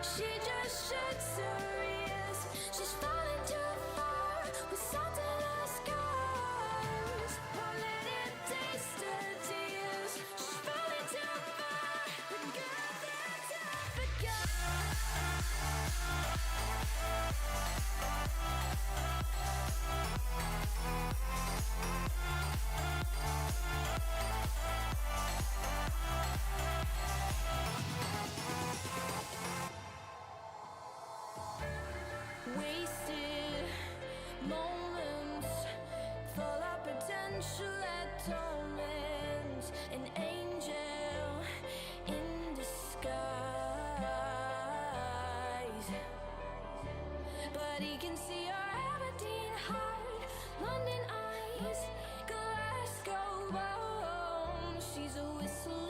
She just shakes her ears. She's falling too far with salt in her scars. Won't let it taste her tears. She's falling too far. The girl that time forgot. Wasted moments, full of potential at torment. An angel in disguise, but he can see your Aberdeen heart, London eyes, Glasgow bones. She's a whistle